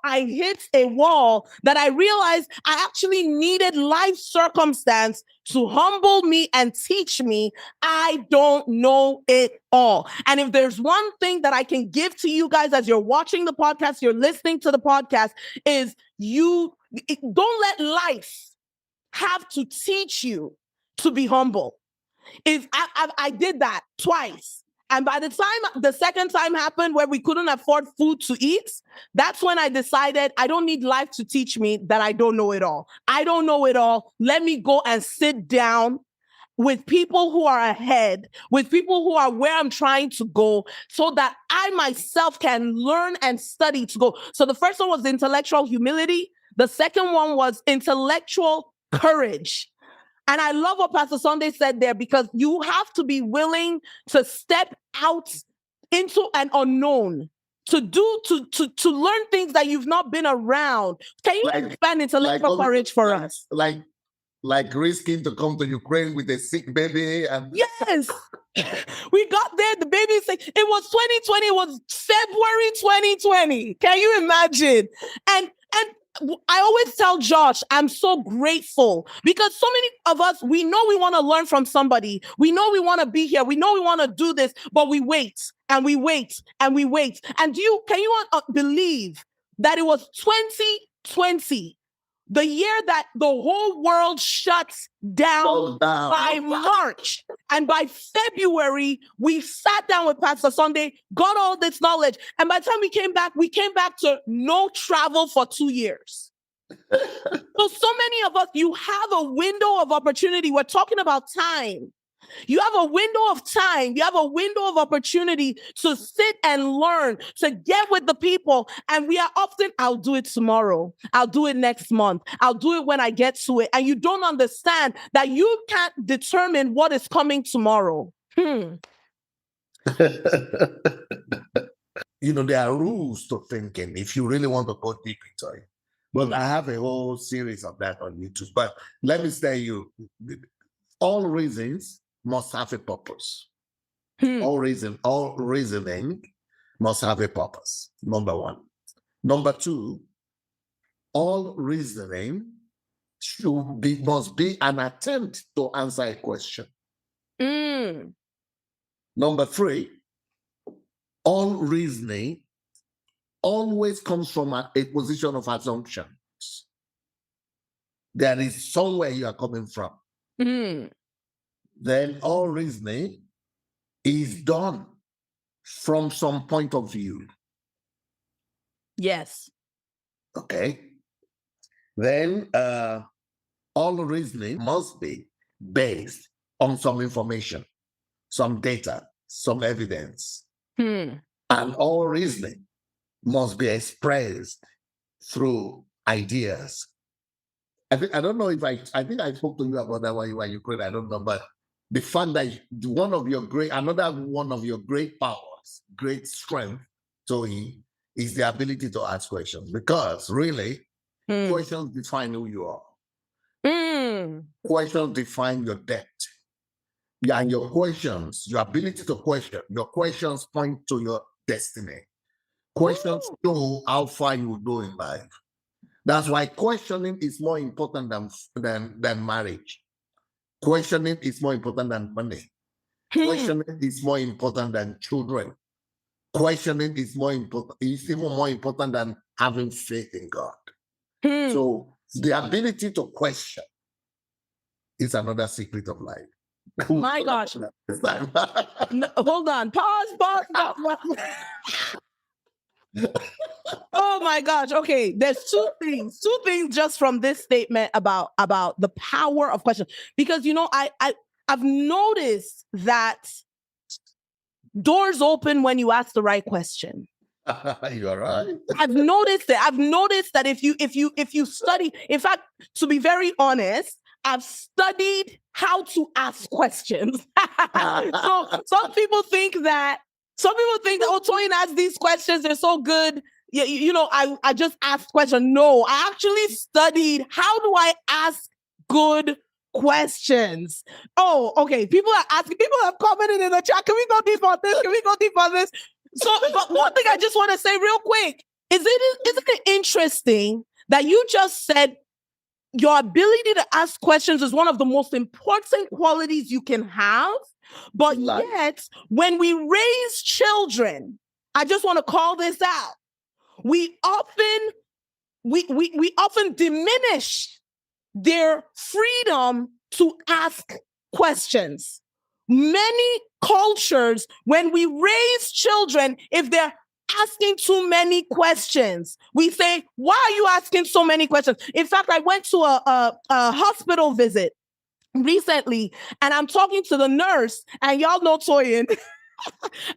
I hit a wall that I realized I actually needed life circumstance to humble me and teach me I don't know it all. And if there's one thing that I can give to you guys as you're watching the podcast, you're listening to the podcast, is don't let life have to teach you to be humble. I did that twice. And by the time the second time happened where we couldn't afford food to eat, that's when I decided I don't need life to teach me that I don't know it all. I don't know it all. Let me go and sit down with people who are ahead, with people who are where I'm trying to go, so that I myself can learn and study to go. So the first one was intellectual humility. The second one was intellectual courage. And I love what Pastor Sunday said there, because you have to be willing to step out into an unknown, to learn things that you've not been around. Can you expand intellectual courage for us? Like risking to come to Ukraine with a sick baby. And yes, we got there. The baby is sick. It was 2020. It was February 2020. Can you imagine? And I always tell Josh, I'm so grateful, because so many of us, we know we want to learn from somebody. We know we want to be here. We know we want to do this, but we wait and we wait and we wait. And can you believe that it was 2020, the year that the whole world shuts down by March. And by February, we sat down with Pastor Sunday, got all this knowledge. And by the time we came back to no travel for 2 years. So many of us, you have a window of opportunity. We're talking about time. You have a window of time. You have a window of opportunity to sit and learn, to get with the people. And we are often, I'll do it tomorrow. I'll do it next month. I'll do it when I get to it. And you don't understand that you can't determine what is coming tomorrow. You know, there are rules to thinking if you really want to go deep into it. But I have a whole series of that on YouTube. But let me tell you, all reasons must have a purpose. All reasoning must have a purpose. Number one. Number two, all reasoning must be an attempt to answer a question. Number three, all reasoning always comes from a position of assumptions. There is somewhere you are coming from. Then all reasoning is done from some point of view. Yes. Okay. Then all reasoning must be based on some information, some data, some evidence. And all reasoning must be expressed through ideas. I don't know if I think I spoke to you about that when you were in Ukraine. I don't know, but the fact that another one of your great powers, great strength, Tony, is the ability to ask questions, because really, questions define who you are. Questions define your depth. And your questions, your ability to question, your questions point to your destiny. Questions show how far you will go in life. That's why questioning is more important than marriage. Questioning is more important than money. Questioning is more important than children. Questioning is even more important than having faith in God. So the ability to question is another secret of life. My gosh. No, hold on. Pause. Oh my gosh. Okay. There's two things just from this statement about the power of questions. Because, you know, I've noticed that doors open when you ask the right question. You're right. I've noticed that if you study, in fact, to be very honest, I've studied how to ask questions. So some people think that, oh, Toyin asks these questions, they're so good. You know, I just asked questions. No, I actually studied how do I ask good questions. Oh, okay. People have commented in the chat. Can we go deep on this? So, but one thing I just want to say real quick, isn't it interesting that you just said your ability to ask questions is one of the most important qualities you can have, but yet when we raise children, I just want to call this out. We often diminish their freedom to ask questions. many cultures, when we raise children, if they're asking too many questions, we say, why are you asking so many questions? In fact, I went to a hospital visit recently, and I'm talking to the nurse, and y'all know Toyin.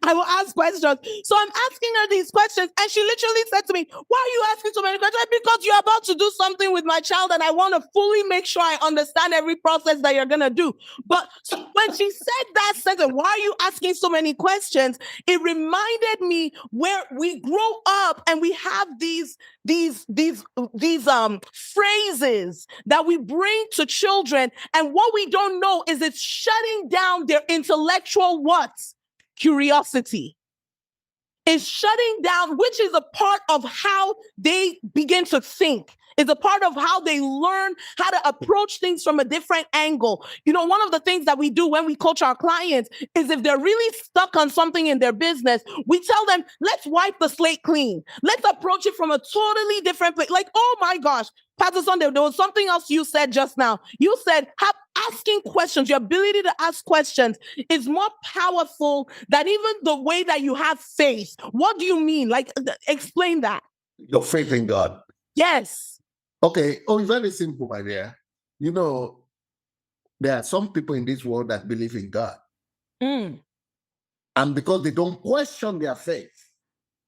I will ask questions. So I'm asking her these questions, and she literally said to me, why are you asking so many questions? Because you're about to do something with my child, and I want to fully make sure I understand every process that you're going to do. But so when she said that sentence, why are you asking so many questions? It reminded me where we grow up and we have these phrases that we bring to children, and what we don't know is it's shutting down their intellectual what? Curiosity. Is shutting down, which is a part of how they begin to think, is a part of how they learn how to approach things from a different angle. You know, one of the things that we do when we coach our clients is if they're really stuck on something in their business, we tell them, let's wipe the slate clean. Let's approach it from a totally different place. Like, oh my gosh, Pastor Sunday, there was something else you said just now. You said, asking questions, your ability to ask questions is more powerful than even the way that you have faith. What do you mean? Like, explain that. Your faith in God. Yes. Okay. Oh, it's very simple, my dear. You know, there are some people in this world that believe in God. And because they don't question their faith,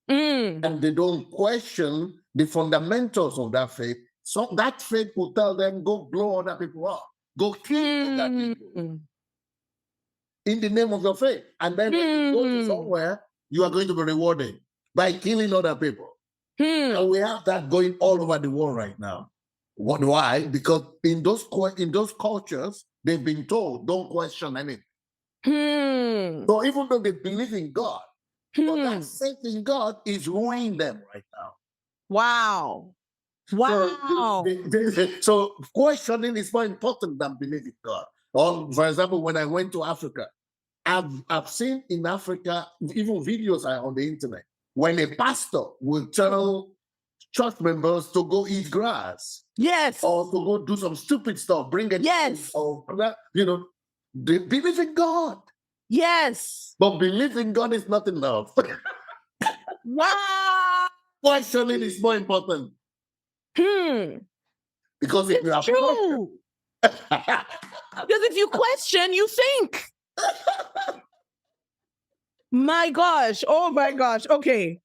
and they don't question the fundamentals of that faith, so that faith will tell them, go blow other people up. Go kill other people in the name of your faith. And then when you go to somewhere, you are going to be rewarded by killing other people. And we have that going all over the world right now. Why? Because in those cultures, they've been told, don't question anything. So even though they believe in God, but that faith in God is ruining them right now. Wow. Wow. So questioning is more important than believing God. Or, for example, when I went to Africa, I've seen in Africa, even videos are on the internet, when a pastor will tell church members to go eat grass. Yes. Or to go do some stupid stuff, bring it. Yes. Or, you know, they believe in God. Yes. But believing God is not enough. Wow. Questioning is more important. Because if you are true. Because if you question, you think. My gosh. Oh my gosh. Okay.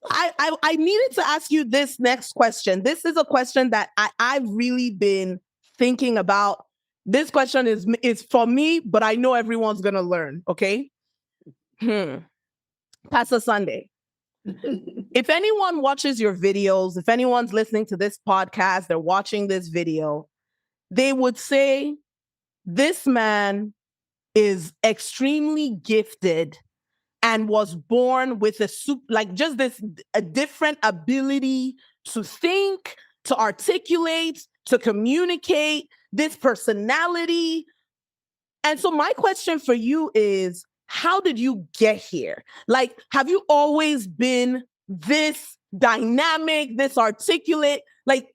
I needed to ask you this next question. This is a question that I've really been thinking about. This question is for me, but I know everyone's gonna learn. Okay. Pastor Sunday. If anyone watches your videos, if anyone's listening to this podcast, they're watching this video, they would say, this man is extremely gifted and was born with a different ability to think, to articulate, to communicate, this personality. And so my question for you is, how did you get here? Like, have you always been this dynamic, this articulate? Like,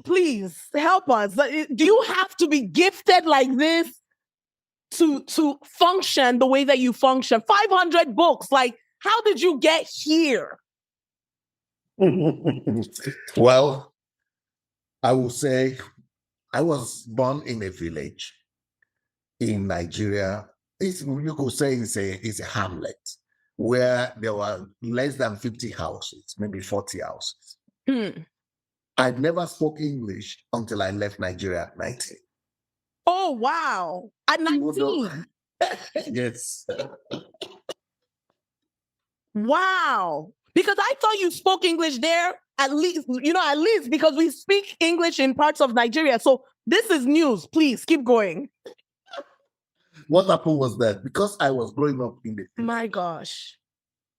please help us. Do you have to be gifted like this to function the way that you function? 500 books. Like, how did you get here? Well, I will say I was born in a village in Nigeria. You could say it's a hamlet where there were less than 50 houses, maybe 40 houses. I never spoke English until I left Nigeria at 19. Oh, wow. At 19? Yes. Wow. Because I thought you spoke English there, at least because we speak English in parts of Nigeria. So this is news. Please keep going. What happened was that because I was growing up in the... My gosh.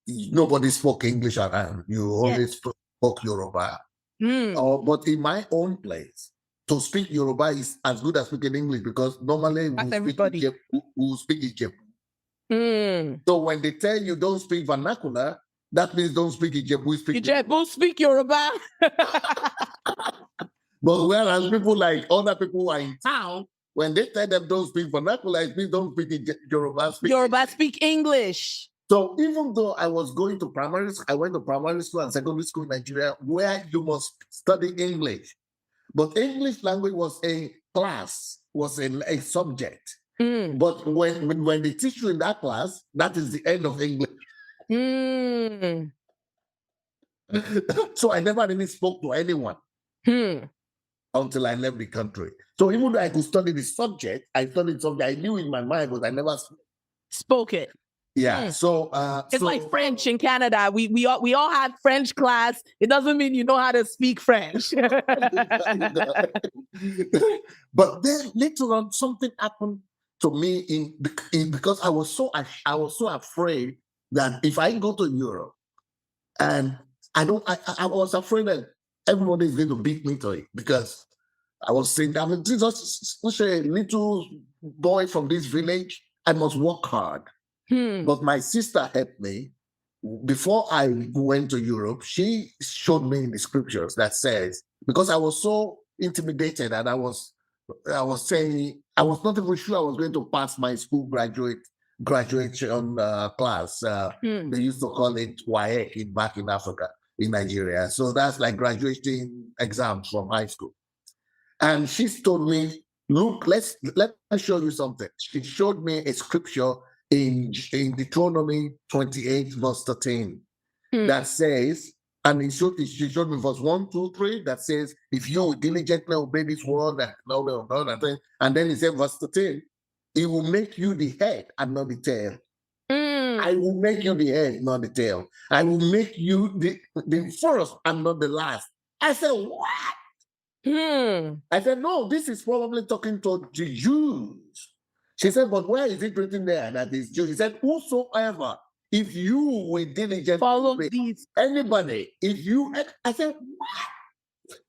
Nobody spoke English around. You always spoke Yoruba. But in my own place, to speak Yoruba is as good as speaking English, because normally we speak Ijebu. So when they tell you don't speak vernacular, that means don't speak Ijebu. Speak Yoruba. But whereas people like other people who are in town, when they tell them don't speak vernacular, it means don't speak in Yoruba. Yoruba speak English. So even though I was going to primary school, I went to primary school and secondary school in Nigeria, where you must study English. But English language was a class, was a subject. But when they teach you in that class, that is the end of English. So I never really spoke to anyone until I left the country. So even though I could study the subject, I studied something I knew in my mind, but I never spoke it. Yeah. So it's like French in Canada. We all had French class. It doesn't mean you know how to speak French. But then later on, something happened to me in because I was so afraid that if I go to Europe and I was afraid that everybody is going to beat me to it, because I was saying, just a little boy from this village, I must work hard. But my sister helped me. Before I went to Europe, she showed me in the scriptures that says, because I was so intimidated and I was saying, I was not even sure I was going to pass my school graduation class. They used to call it WAEC back in Africa, in Nigeria. So that's like graduating exams from high school. And she told me, look, let me show you something. She showed me a scripture in Deuteronomy 28, verse 13, that says, and she showed me verse 1, 2, 3, that says, if you diligently obey this word, and then he said, verse 13, it will make you the head and not the tail. I will make you the head, not the tail. I will make you the first and not the last. I said, what? I said, no, this is probably talking to the Jews. She said, but where is it written there that is Jews? She said, whosoever, if you will diligently follow these, anybody, if you, I said, what?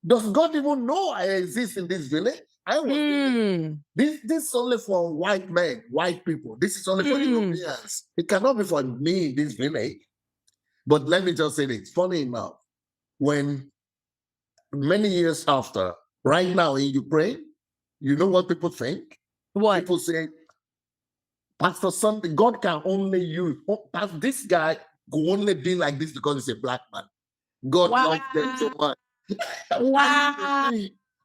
Does God even know I exist in this village? I was this is only for white men, white people. This is only for Europeans. It cannot be for me in this village. But let me just say this. Funny enough, when many years after, right now in Ukraine, you know what people think? What? People say, Pastor, something God can only use. This guy could only be like this because he's a black man. God loves them so much. Wow.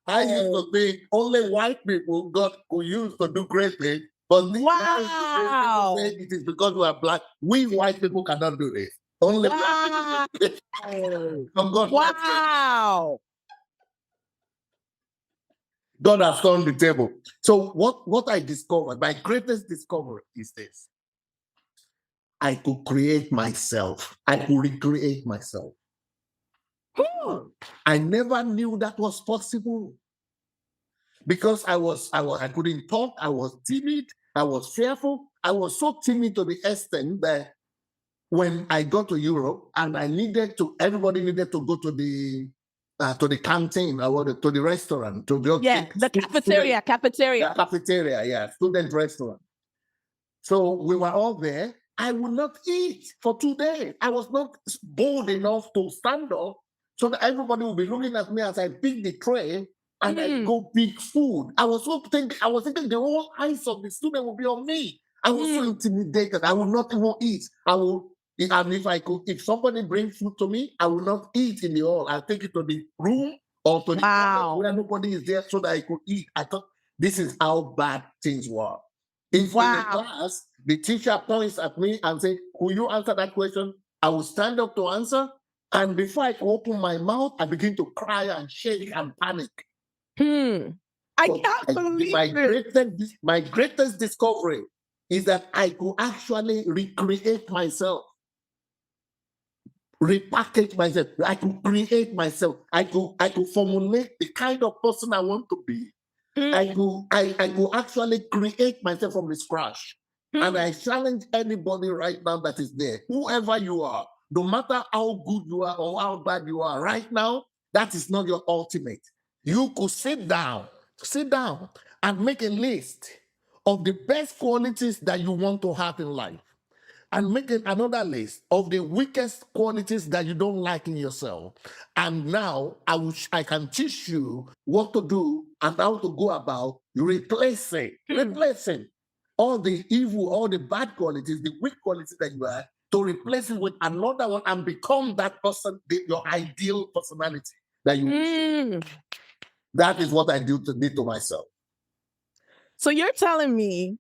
I used to think only white people God could use to do great things. But wow, it is because we are black. We white people cannot do this. Only black people. Wow. God has turned the table. So what I discovered, my greatest discovery is this. I could create myself. I could recreate myself. I never knew that was possible. Because I couldn't talk, I was timid, I was fearful. I was so timid to the extent that when I got to Europe and everybody needed to go to the canteen or to the restaurant, to the cafeteria, student restaurant. So we were all there. I would not eat for 2 days. I was not bold enough to stand up so that everybody would be looking at me as I pick the tray and I go pick food. I was thinking the whole eyes of the student would be on me. I was so intimidated. I would not even eat. And if somebody brings food to me, I will not eat in the hall. I'll take it to the room or to the corner where nobody is there so that I could eat. I thought this is how bad things were. In the class, the teacher points at me and says, "Will you answer that question?" I will stand up to answer. And before I open my mouth, I begin to cry and shake and panic. I can't believe it. My greatest discovery is that I could actually recreate myself, repackage myself. I could create myself. I could formulate the kind of person I want to be. I could actually create myself from the scratch. And I challenge anybody right now that is there, whoever you are, no matter how good you are or how bad you are right now, that is not your ultimate. You could sit down and make a list of the best qualities that you want to have in life. and making another list of the weakest qualities that you don't like in yourself. And now I can teach you what to do and how to go about replacing all the evil, all the bad qualities, the weak qualities that you have, to replace it with another one and become that person, your ideal personality that you. That is what I did to myself. So you're telling me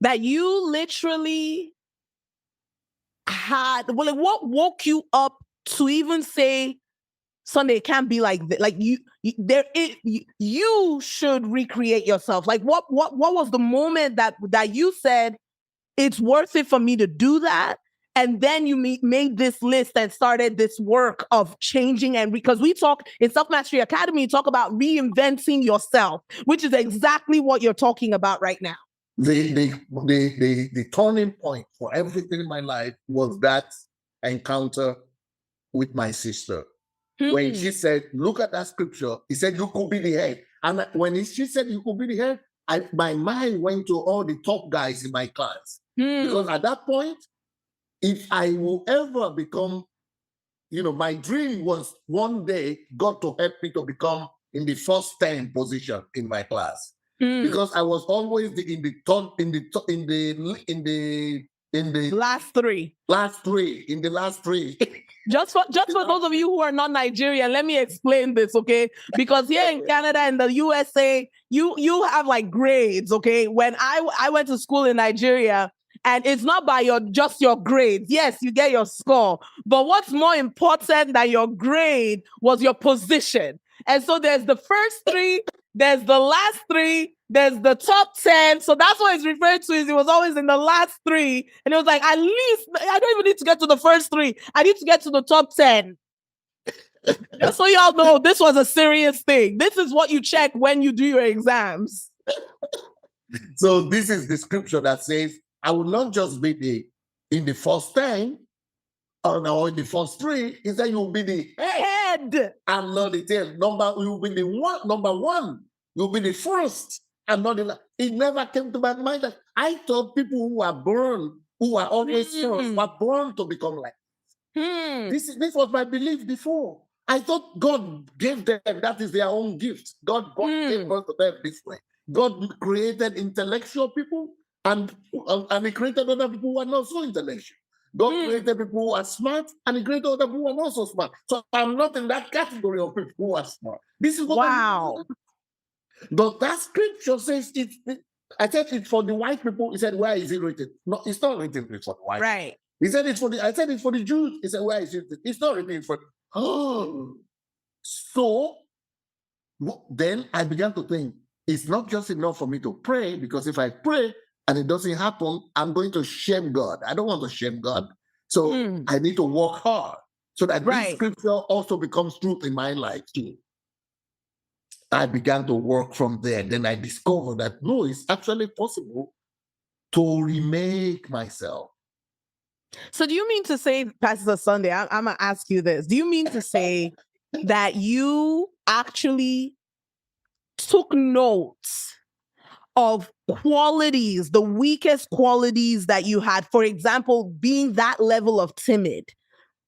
that you literally had, well, like, what woke you up to even say, Sunday, it can't be like that. Like you should recreate yourself. Like what was the moment that you said it's worth it for me to do that? And then you made this list and started this work of changing. And because we talk in Self Mastery Academy, you talk about reinventing yourself, which is exactly what you're talking about right now. The turning point for everything in my life was that encounter with my sister. When she said, look at that scripture, he said, you could be the head. And when she said you could be the head, my mind went to all the top guys in my class. Because at that point, if I will ever become, my dream was one day God to help me to become in the first 10 position in my class. Because I was always in the last three. In the last three. Just for those of you who are not Nigerian, let me explain this, okay? Because here in Canada and the USA, you have like grades, okay? When I went to school in Nigeria, and it's not by just your grades. Yes, you get your score, but what's more important than your grade was your position. And so there's the first three, there's the last three, there's the top 10. So that's what it's referred to, is it was always in the last three. And it was like, at least I don't even need to get to the first three. I need to get to the top 10. Just so y'all know, this was a serious thing. This is what you check when you do your exams. So this is the scripture that says, I will not just be in the first 10 or in the first three. He said you will be the head and not the tail. You will be the number one. You will be the first and not the last. It never came to my mind that I thought people who are born, who are always first, were born to become like this. This was my belief before. I thought God gave them, that is their own gift. God gave birth to them this way. God created intellectual people, and he created other people who are not so intellectual. God created people who are smart, and he created other people who are not so smart. So I'm not in that category of people who are smart. This is what wow. But that scripture says I said it's for the white people. He said, where is it written? No, it's not written for the white. Right. He said it's I said it's for the Jews. He said, where is it? It's not written for. So then I began to think, it's not just enough for me to pray, because if I pray and it doesn't happen, I'm going to shame God. I don't want to shame God. So I need to work hard so that this scripture also becomes truth in my life too. I began to work from there. Then I discovered that no, it's actually possible to remake myself. So do you mean to say, Pastor Sunday, I'm going to ask you this. Do you mean to say that you actually took notes of qualities, the weakest qualities that you had? For example, being that level of timid.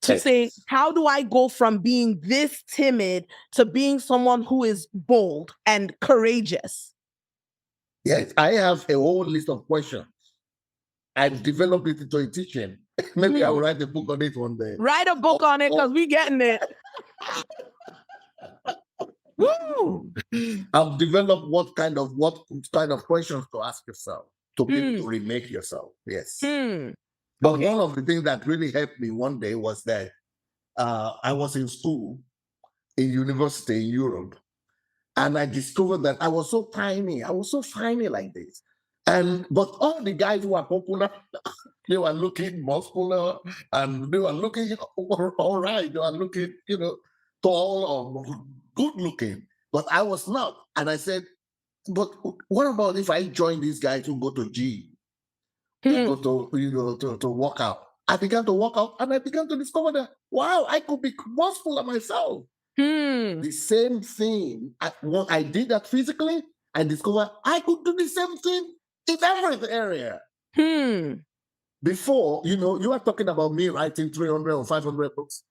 To say, how do I go from being this timid to being someone who is bold and courageous? Yes, I have a whole list of questions. I've developed it into a teaching. Maybe I will write a book on it one day. Write a book on it, because we're getting it. Woo! I've developed what kind of questions to ask yourself to be able to remake yourself. Yes. But one of the things that really helped me one day was that I was in school, in university in Europe, and I discovered that I was so tiny. I was so tiny like this. But all the guys who are popular, they were looking muscular, and they were looking all right. They were looking, tall or good looking. But I was not. And I said, but what about if I join these guys who go to gym? Go to work out. I began to work out, and I began to discover that, wow, I could be muscular myself. The same thing. When I did that physically, I discovered I could do the same thing in every area. before, you are talking about me writing 300 or 500 books.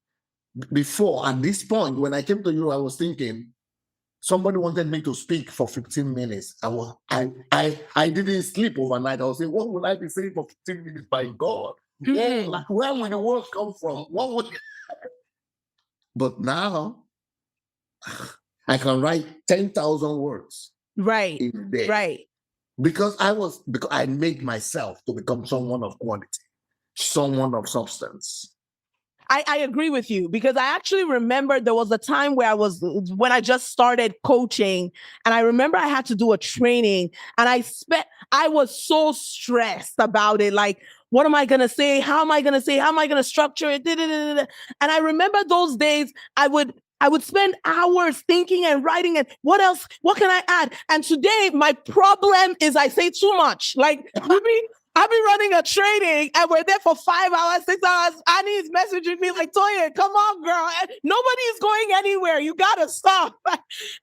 Before, at this point, when I came to you, I was thinking, somebody wanted me to speak for 15 minutes. I didn't sleep overnight. I was saying, what would I be saying for 15 minutes? By God. Yeah, like, where would the words come from? What would But now I can write 10,000 words Right. in a day. Right. Because I made myself to become someone of quality, someone of substance. I agree with you, because I actually remember there was a time where when I just started coaching, and I remember I had to do a training, and I was so stressed about it. Like, what am I going to say? How am I going to say? How am I going to structure it? And I remember those days I would spend hours thinking and writing, and what else? What can I add? And today my problem is I say too much. Like, I've been running a training and we're there for 5 hours, 6 hours. Annie's messaging me like, Toya, come on, girl. Nobody is going anywhere. You got to stop.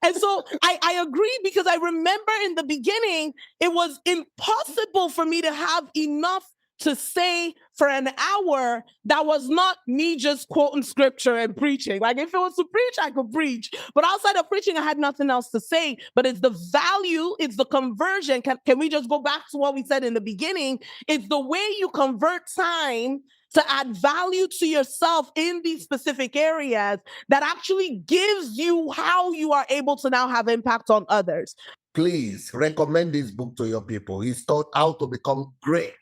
And so I agree, because I remember in the beginning, it was impossible for me to have enough to say for an hour that was not me just quoting scripture and preaching. Like, if it was to preach, I could preach. But outside of preaching, I had nothing else to say. But it's the value, it's the conversion. Can we just go back to what we said in the beginning? It's the way you convert time to add value to yourself in these specific areas that actually gives you how you are able to now have impact on others. Please recommend this book to your people. It's taught how to become great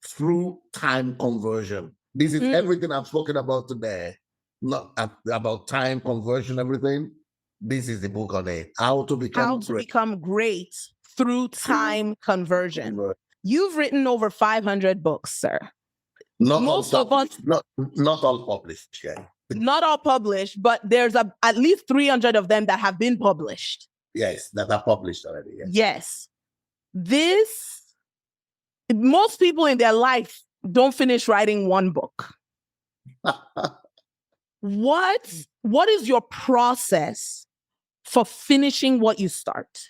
through time conversion. This is everything I've spoken about today, not about time conversion, everything. This is the book on it. How to become great through time conversion. You've written over 500 books, sir. Most of us, not all published yet. Not all published, but there's at least 300 of them that have been published. Yes, that are published already. Yes. Most people in their life don't finish writing one book. What is your process for finishing what you start?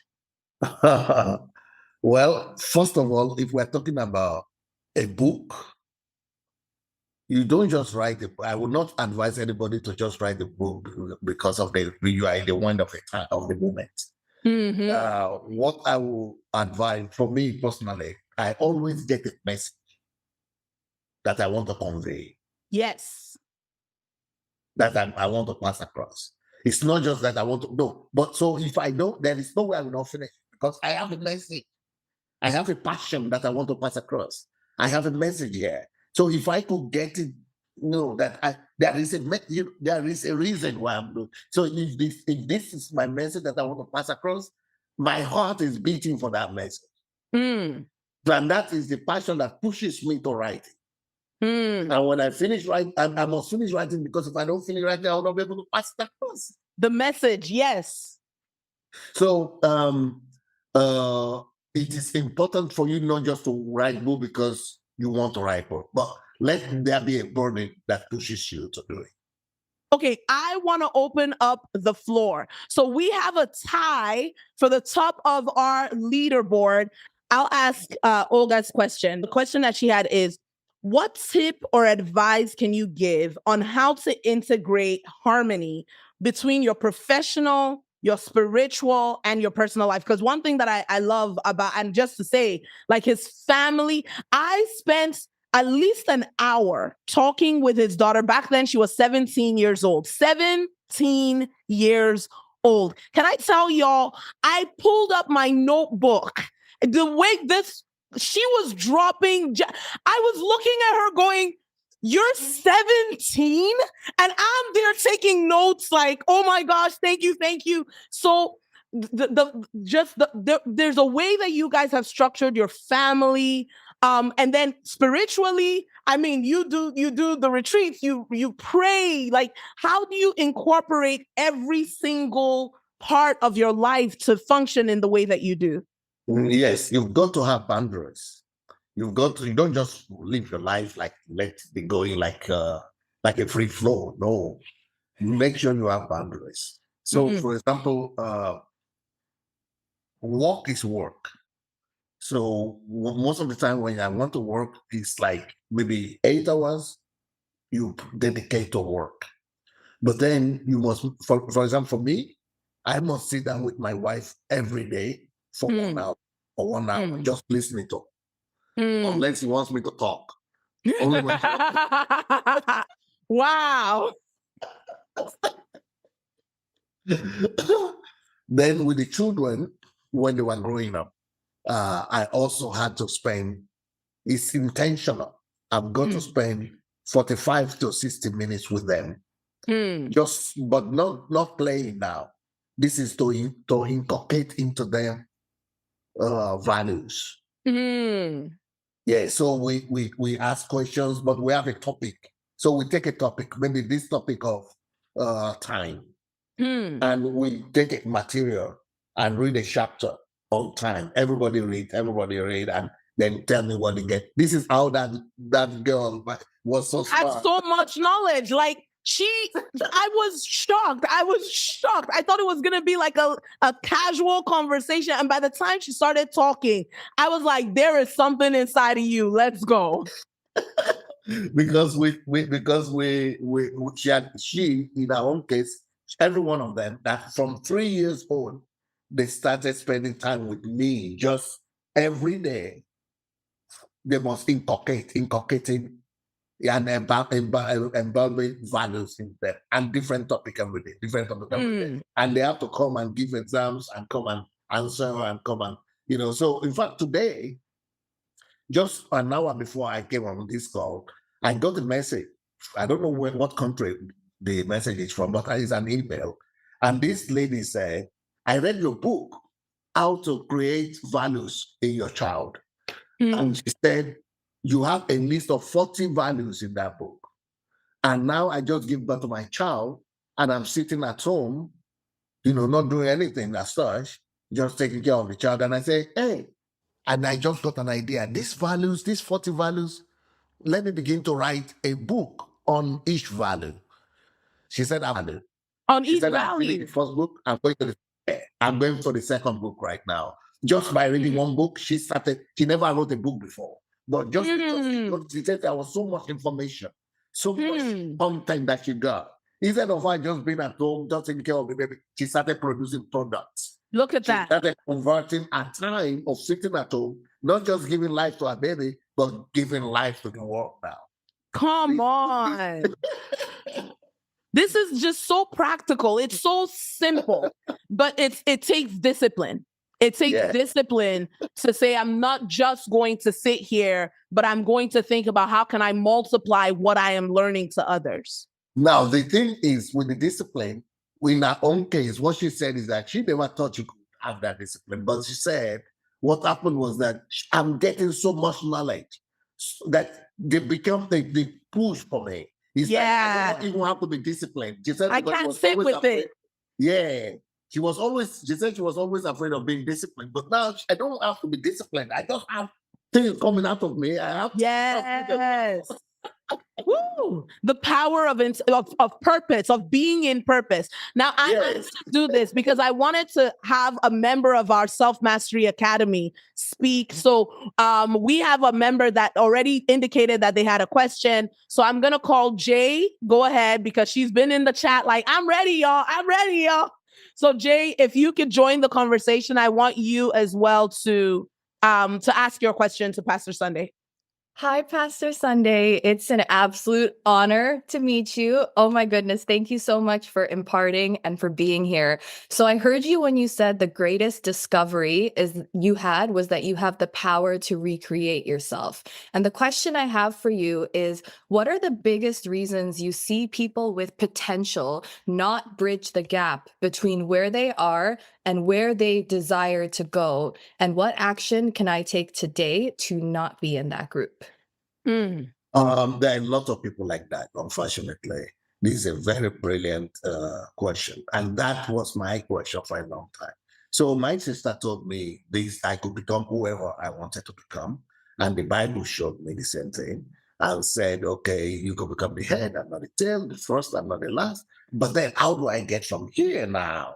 Well, first of all, if we're talking about a book, you don't just write it. I would not advise anybody to just write the book because of you are in the wind of the moment. Mm-hmm. What I will advise, for me personally, I always get a message that I want to convey. Yes. That I want to pass across. It's not just that I want to know. But so if I don't, there is no way I will not finish, because I have a message. I have a passion that I want to pass across. I have a message here. So if I could get it, that there is a reason why I'm doing. So if this is my message that I want to pass across, my heart is beating for that message. And that is the passion that pushes me to write. And when I finish writing, I must finish writing, because if I don't finish writing, I will not be able to pass that across. The message, yes. So it is important for you not just to write book because you want to write book, but let there be a burden that pushes you to do it. Okay, I want to open up the floor. So we have a tie for the top of our leaderboard. I'll ask Olga's question. The question that she had is, what tip or advice can you give on how to integrate harmony between your professional, your spiritual, and your personal life? Because one thing that I love about, and just to say, like, his family, I spent at least an hour talking with his daughter. Back then, she was 17 years old. 17 years old. Can I tell y'all, I pulled up my notebook. The way she was dropping, I was looking at her going, you're 17? And I'm there taking notes like, oh my gosh, thank you. So there's a way that you guys have structured your family. And then spiritually, I mean, you do the retreats, you pray. Like, how do you incorporate every single part of your life to function in the way that you do? Yes, you've got to have boundaries. You don't just live your life like let it going like a free flow. No, make sure you have boundaries. So, for example, work is work. So most of the time when I want to work, it's like maybe 8 hours you dedicate to work. But then you must, for example, for me, I must sit down with my wife every day for 1 hour, for 1 hour, just listening to, unless he wants me to talk. Only when Wow. Then with the children, when they were growing up, I also had to spend, it's intentional. I've got to spend 45 to 60 minutes with them. But not playing now. This is to inculcate into them values. Yeah, so we ask questions, but we have a topic. So we take a topic, maybe this topic of time, and we take a material and read a chapter on time. Everybody read, and then tell me what they get. This is how that girl was so smart. Had so much knowledge. Like I was shocked. I thought it was gonna be like a casual conversation. And by the time she started talking, I was like, there is something inside of you. Let's go. Because she in our own case, every one of them that from 3 years old, they started spending time with me just every day. They must inculcating and embalming values in them, and different topic every day, and they have to come and give exams and come and answer and come and So in fact, today, just an hour before I came on this call, I got a message. I don't know what country the message is from, but it's an email. And this lady said, I read your book, How to Create Values in Your Child. And she said, you have a list of 40 values in that book. And now I just give birth to my child, and I'm sitting at home, not doing anything as such, just taking care of the child. And I say, hey, and I just got an idea. These 40 values, let me begin to write a book on each value. She said, On she each said, I'm value. reading the first book. I'm going for the second book right now. Just by reading one book, she never wrote a book before. But just because she said there was so much information, so much content that she got. Instead of her just being at home, just taking care of the baby, she started producing products. Look at She that. started converting a time of sitting at home, not just giving life to her baby, but giving life to the world now. Come on. This is just so practical. It's so simple, but it takes discipline. It takes discipline to say, I'm not just going to sit here, but I'm going to think about how can I multiply what I am learning to others. Now, the thing is, with the discipline, in our own case, what she said is that she never thought you could have that discipline. But she said what happened was that I'm getting so much knowledge that they become the push for me. It's like, I don't even have to be disciplined. She said, I can't sit with it. Yeah. She said she was always afraid of being disciplined. But now I don't have to be disciplined. I just have things coming out of me. I have Yes. Woo! The power of purpose, of being in purpose. Now, I wanted to do this because I wanted to have a member of our Self-Mastery Academy speak. So we have a member that already indicated that they had a question. So I'm going to call Jay. Go ahead, because she's been in the chat like, I'm ready, y'all. I'm ready, y'all. So Jay, if you could join the conversation, I want you as well to ask your question to Pastor Sunday. Hi, Pastor Sunday. It's an absolute honor to meet you. Oh my goodness. Thank you so much for imparting and for being here. So I heard you when you said the greatest discovery was that you have the power to recreate yourself. And the question I have for you is, what are the biggest reasons you see people with potential not bridge the gap between where they are and where they desire to go? And what action can I take today to not be in that group? There are a lot of people like that, unfortunately. This is a very brilliant question. And that was my question for a long time. So my sister told me this: I could become whoever I wanted to become. And the Bible showed me the same thing and said, okay, you could become the head and not the tail, the first and not the last. But then how do I get from here now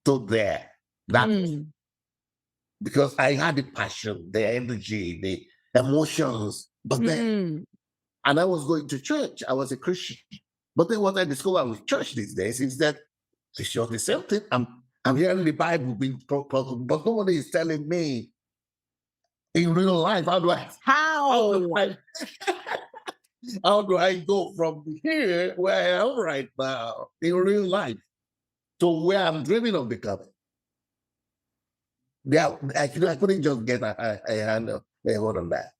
to there? because I had the passion, the energy, the emotions. But then, and I was going to church. I was a Christian. But then what I discovered with church these days is that it's just the same thing. I'm hearing the Bible being proclaimed, but nobody is telling me in real life how do I how do I go from here where I am right now in real life to where I'm dreaming of becoming? Yeah, I couldn't just get a handle a hold on that.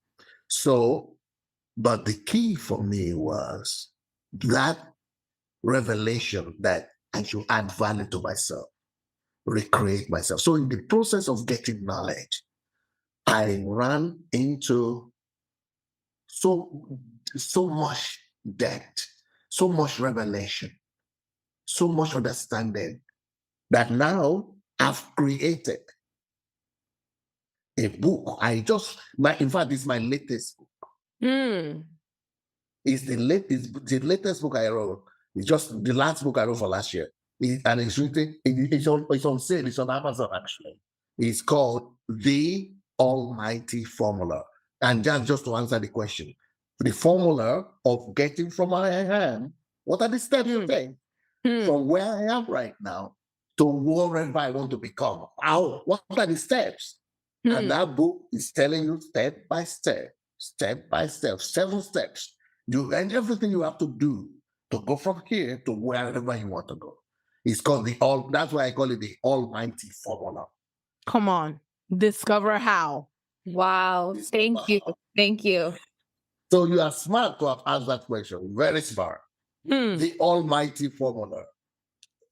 So, but the key for me was that revelation that I should add value to myself, recreate myself. So in the process of getting knowledge, I ran into so much depth, so much revelation, so much understanding that now I've created a book. In fact, it's my latest book. It's the latest book I wrote. It's just the last book I wrote for last year. And it's written, it's on sale, it's on Amazon actually. It's called The Almighty Formula. And just to answer the question, the formula of getting from where I am, what are the steps you take from where I am right now to wherever I want to become? What are the steps? And that book is telling you step by step, 7 steps. And everything you have to do to go from here to wherever you want to go. It's called that's why I call it the Almighty Formula. Come on, discover how. Wow. Thank you. Thank you. So you are smart to have asked that question. Very smart. The Almighty Formula.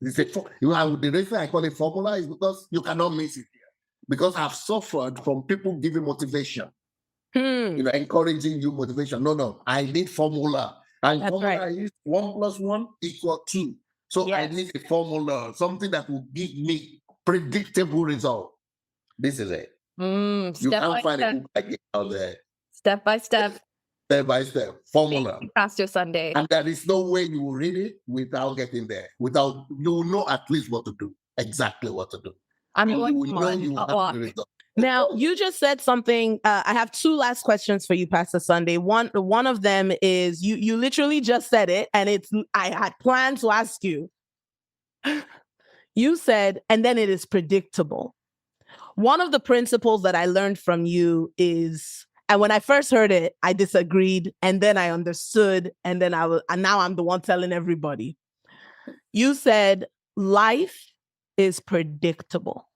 The reason I call it formula is because you cannot miss it here. Because I've suffered from people giving motivation. Encouraging you motivation. No, I need formula. And That's formula right. is 1 + 1 = 2. So Yes. I need a formula, something that will give me predictable result. This is it. You can't find a book like it out there. Step by step. Step by step. Formula. Thank you, Pastor Sunday. And there is no way you will read it without getting there. You will know at least what to do. Exactly what to do. I'm And going you will know you will have the result. Now, you just said something. I have 2 last questions for you, Pastor Sunday. One of them is you literally just said it, and I had planned to ask you. You said, and then it is predictable. One of the principles that I learned from you is, and when I first heard it, I disagreed, and then I understood, and now I'm the one telling everybody. You said life is predictable.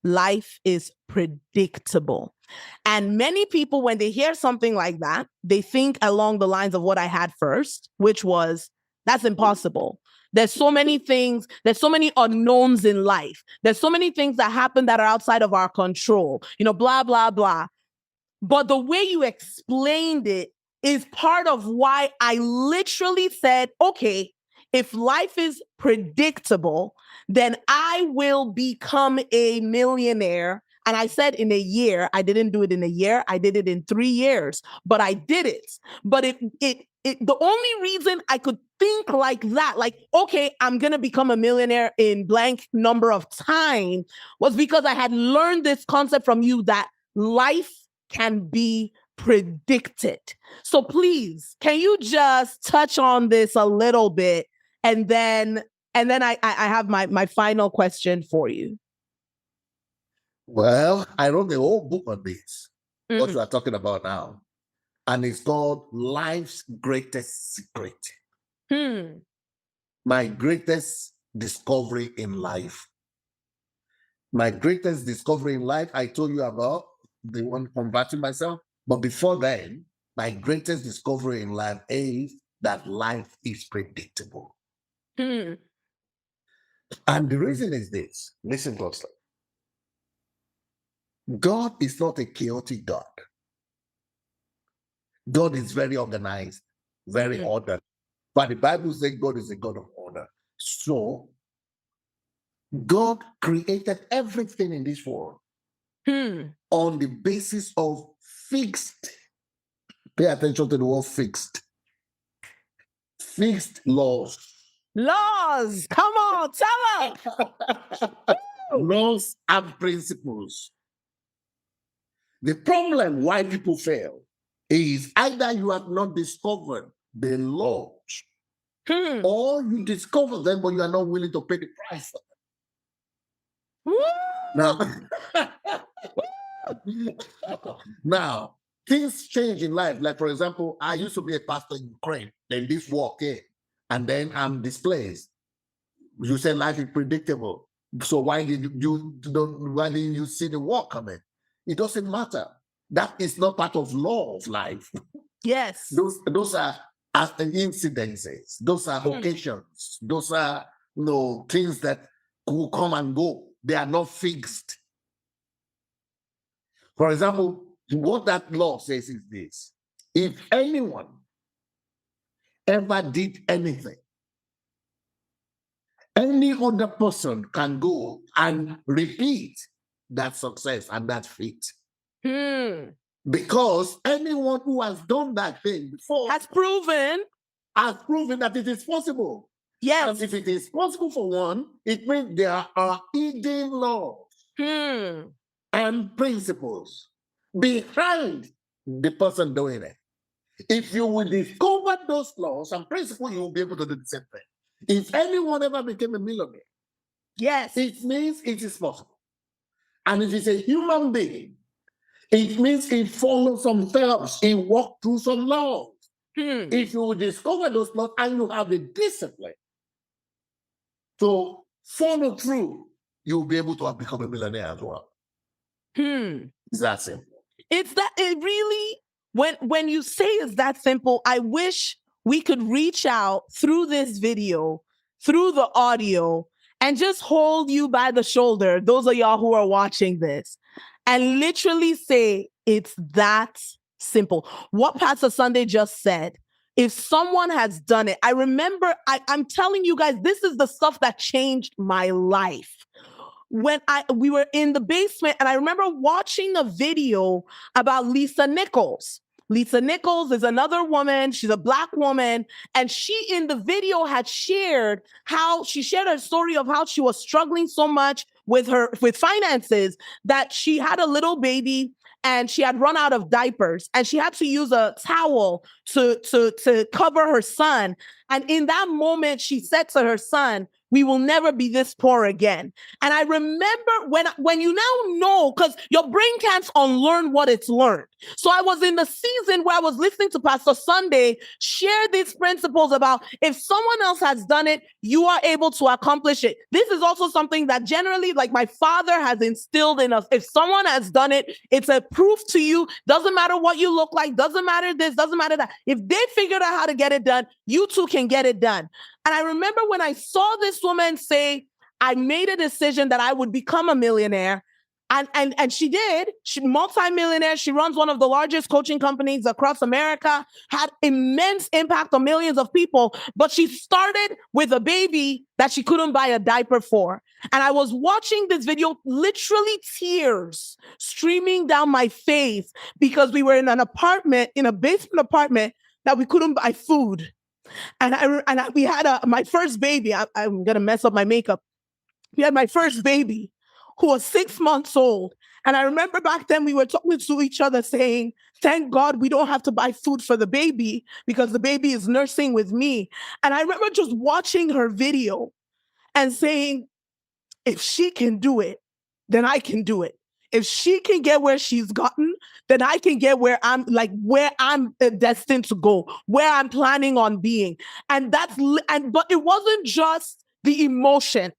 Life is predictable. And many people, when they hear something like that, they think along the lines of what I had first, which was, that's impossible. There's so many things, there's so many unknowns in life. There's so many things that happen that are outside of our control, blah, blah, blah. But the way you explained it is part of why I literally said, okay, if life is predictable, then I will become a millionaire. And I said in a year. I didn't do it in a year. I did it in 3 years, but I did it. But the only reason I could think like that, like, okay, I'm going to become a millionaire in blank number of time, was because I had learned this concept from you that life can be predicted. So please, can you just touch on this a little bit? And then I have my final question for you. Well, I wrote the whole book on this, what you are talking about now. And it's called Life's Greatest Secret. My greatest discovery in life. My greatest discovery in life, I told you about the one converting myself. But before then, my greatest discovery in life is that life is predictable. And the reason is this. Listen closely. God is not a chaotic God. God is very organized, very ordered. But the Bible says God is a God of order. So God created everything in this world on the basis of fixed. Pay attention to the word fixed. Fixed laws. Laws. Come on, tell us. Laws and principles. The problem why people fail is either you have not discovered the laws, or you discover them, but you are not willing to pay the price for them. Now, things change in life. Like, for example, I used to be a pastor in Ukraine. Then this war came, and then I'm displaced. You said life is predictable. So why didn't you see the war coming? It doesn't matter. That is not part of law of life. Yes. Those are incidences. Those are occasions. Those are things that will come and go. They are not fixed. For example, what that law says is this: if anyone ever did anything, any other person can go and repeat that success and that feat. Because anyone who has done that thing before has proven that it is possible. Yes. And if it is possible for one, it means there are hidden laws and principles behind the person doing it. If you will discover those laws and principles, you will be able to do the same thing. If anyone ever became a millionaire, yes, it means it is possible. And if it's a human being, it means it follows some steps, it walked through some laws. If you will discover those laws and you have the discipline to follow through, you'll be able to become a millionaire as well. It's that simple. It's that it really, when you say it's that simple, I wish we could reach out through this video, through the audio, and just hold you by the shoulder, those of y'all who are watching this, and literally say it's that simple. What Pastor Sunday just said, if someone has done it, I remember, I'm telling you guys, this is the stuff that changed my life. When we were in the basement, and I remember watching a video about Lisa Nichols. Lisa Nichols is another woman. She's a Black woman. And she, in the video, had shared her story of how she was struggling so much with finances that she had a little baby and she had run out of diapers and she had to use a towel to cover her son. And in that moment, she said to her son, "We will never be this poor again." And I remember when you now know, because your brain can't unlearn what it's learned. So I was in the season where I was listening to Pastor Sunday share these principles about if someone else has done it, you are able to accomplish it. This is also something that generally, like my father has instilled in us. If someone has done it, it's a proof to you. Doesn't matter what you look like. Doesn't matter this. Doesn't matter that. If they figured out how to get it done, you too can get it done. And I remember when I saw this woman say, I made a decision that I would become a millionaire. And she did. She's multi-millionaire. She runs one of the largest coaching companies across America, had immense impact on millions of people. But she started with a baby that she couldn't buy a diaper for. And I was watching this video, literally tears streaming down my face because we were in a basement apartment that we couldn't buy food. And we had my first baby. I'm going to mess up my makeup. We had my first baby who was 6 months old. And I remember back then we were talking to each other saying, thank God we don't have to buy food for the baby because the baby is nursing with me. And I remember just watching her video and saying, if she can do it, then I can do it. If she can get where she's gotten, then I can get where I'm destined to go, where I'm planning on being. But it wasn't just the emotion.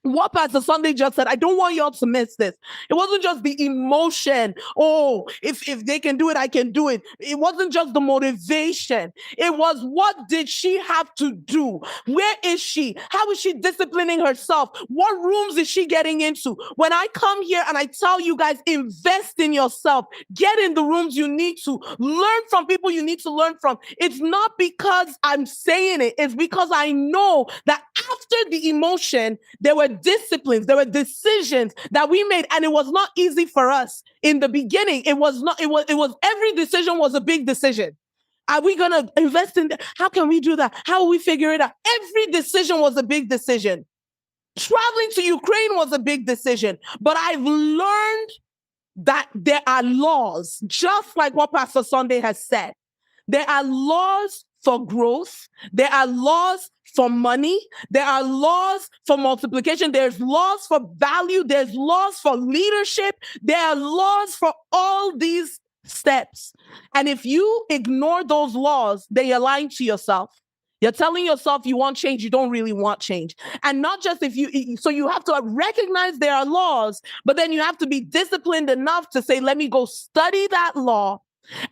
What Pastor Sunday just said, I don't want y'all to miss this. It wasn't just the emotion. Oh, if they can do it, I can do it. It wasn't just the motivation. It was, what did she have to do? Where is she? How is she disciplining herself? What rooms is she getting into? When I come here and I tell you guys, invest in yourself, get in the rooms you need to, learn from people you need to learn from. It's not because I'm saying it. It's because I know that after the emotion, there were disciplines, there were decisions that we made, and it was not easy for us in the beginning. It was every decision was a big decision. Are we going to invest in that? How can we do that? How will we figure it out? Every decision was a big decision. Traveling to Ukraine was a big decision, but I've learned that there are laws, just like what Pastor Sunday has said. There are laws for growth. There are laws for money. There are laws for multiplication. There's laws for value. There's laws for leadership. There are laws for all these steps. And if you ignore those laws, then you're lying to yourself. You're telling yourself you want change. You don't really want change. And not just so you have to recognize there are laws, but then you have to be disciplined enough to say, let me go study that law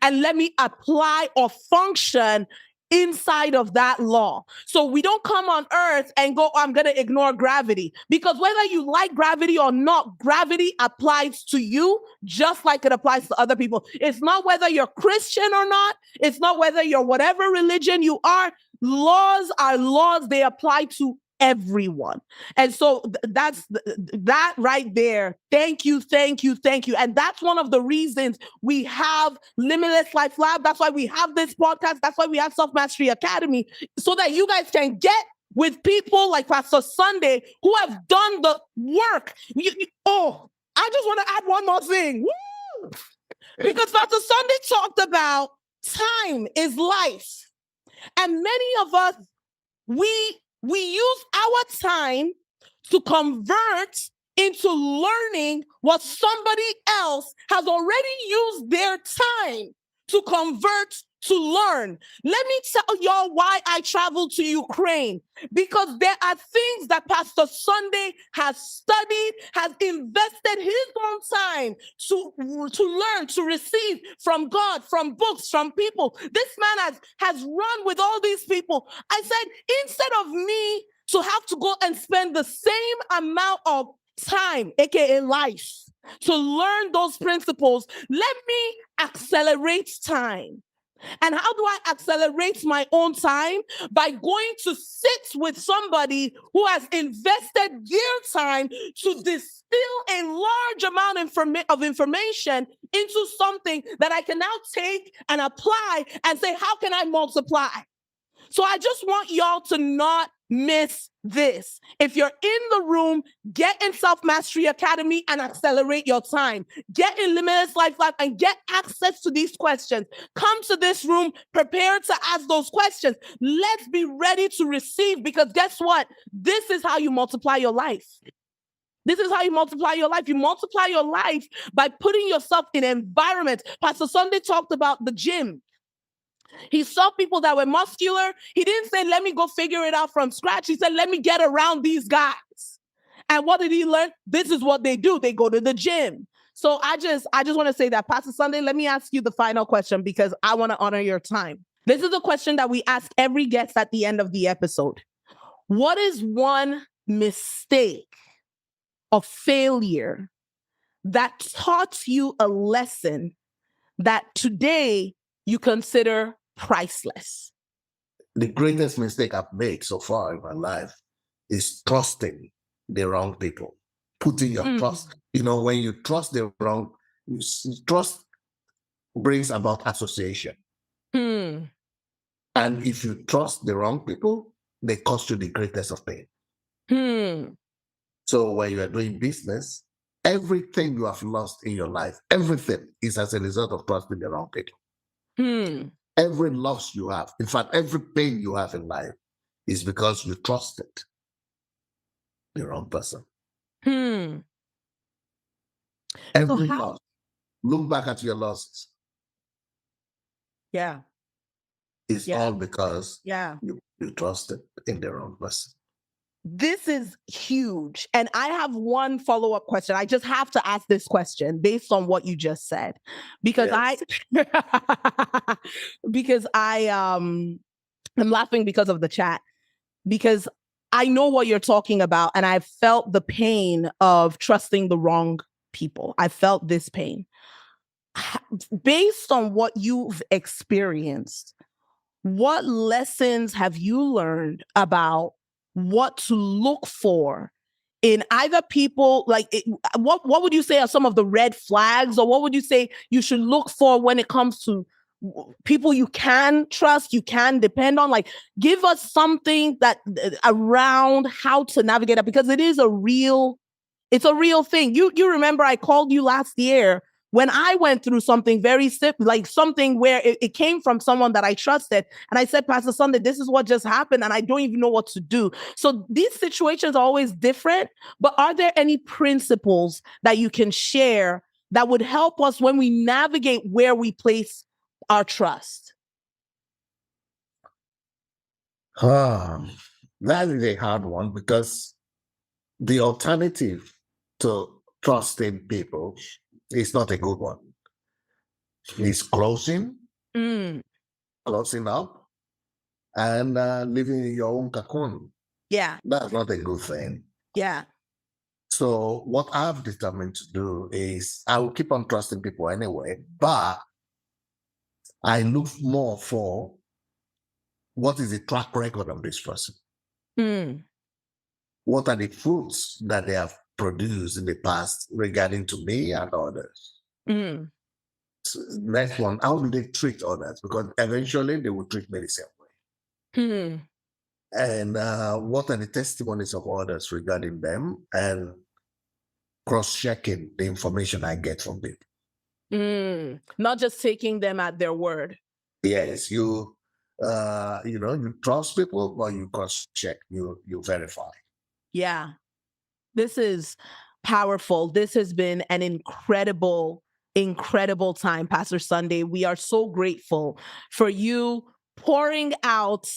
and let me apply or function inside of that law. So we don't come on earth and go, I'm going to ignore gravity, because whether you like gravity or not, gravity applies to you just like it applies to other people. It's not whether you're Christian or not. It's not whether you're whatever religion you are. Laws are laws. They apply to everyone. And so that's that right there. Thank you. And that's one of the reasons we have Limitless Life Lab. That's why we have this podcast. That's why we have Self Mastery Academy, so that you guys can get with people like Pastor Sunday who have done the work. I just want to add one more thing. Woo! Because Pastor Sunday talked about time is life. And many of us, we use our time to convert into learning what somebody else has already used their time to convert to learn. Let me tell y'all why I traveled to Ukraine. Because there are things that Pastor Sunday has studied, has invested his own time to learn, to receive from God, from books, from people. This man has run with all these people. I said, instead of me to have to go and spend the same amount of time, aka life, to learn those principles, let me accelerate time. And how do I accelerate my own time? By going to sit with somebody who has invested their time to distill a large amount of information into something that I can now take and apply and say, how can I multiply? So I just want y'all to not miss this. If you're in the room, get in Self Mastery Academy and accelerate your time. Get in Limitless Life Lab and get access to these questions. Come to this room prepared to ask those questions. Let's be ready to receive, because guess what? This is how you multiply your life. This is how you multiply your life. You multiply your life by putting yourself in environments. Pastor Sunday talked about the gym. He saw people that were muscular. He didn't say, let me go figure it out from scratch. He said, let me get around these guys. And what did he learn? This is what they do. They go to the gym. So I just want to say that, Pastor Sunday, let me ask you the final question, because I want to honor your time. This is a question that we ask every guest at the end of the episode. What is one mistake or failure that taught you a lesson that today you consider priceless? The greatest mistake I've made so far in my life is trusting the wrong people, putting your trust. You know, when you trust the wrong, trust brings about association. And if you trust the wrong people, they cost you the greatest of pain. So when you are doing business, everything you have lost in your life, everything is as a result of trusting the wrong people. Every loss you have, in fact, every pain you have in life is because you trusted the wrong person. Every loss. Look back at your losses. Yeah. It's all because you trusted in the wrong person. This is huge. And I have one follow-up question. I just have to ask this question based on what you just said. Because I'm laughing because of the chat. Because I know what you're talking about, and I've felt the pain of trusting the wrong people. I felt this pain. Based on what you've experienced, what lessons have you learned about what to look for in either people, what would you say are some of the red flags, or what would you say you should look for when it comes to people you can trust, you can depend on? Like, give us something that around how to navigate that, because it's a real thing. You remember I called you last year When I went through something very simple, like something where it came from someone that I trusted, and I said, Pastor Sunday, this is what just happened, and I don't even know what to do. So these situations are always different, but are there any principles that you can share that would help us when we navigate where we place our trust? That is a hard one because the alternative to trusting people is not a good one. It's Mm, closing up, and living in your own cocoon. yeah, That's not a good thing. yeah. So what I've determined to do is I will keep on trusting people anyway, but I look more for what is the track record of this person? Mm, What are the fruits that they have produced in the past regarding to me and others? mm, So next one, how do they treat others? Because eventually they will treat me the same way. mm. And what are the testimonies of others regarding them, and cross-checking the information I get from them. Not just taking them at their word. Yes, you you trust people, but you cross-check, you verify. Yeah. This is powerful. This has been an incredible, incredible time, Pastor Sunday. We are so grateful for you pouring out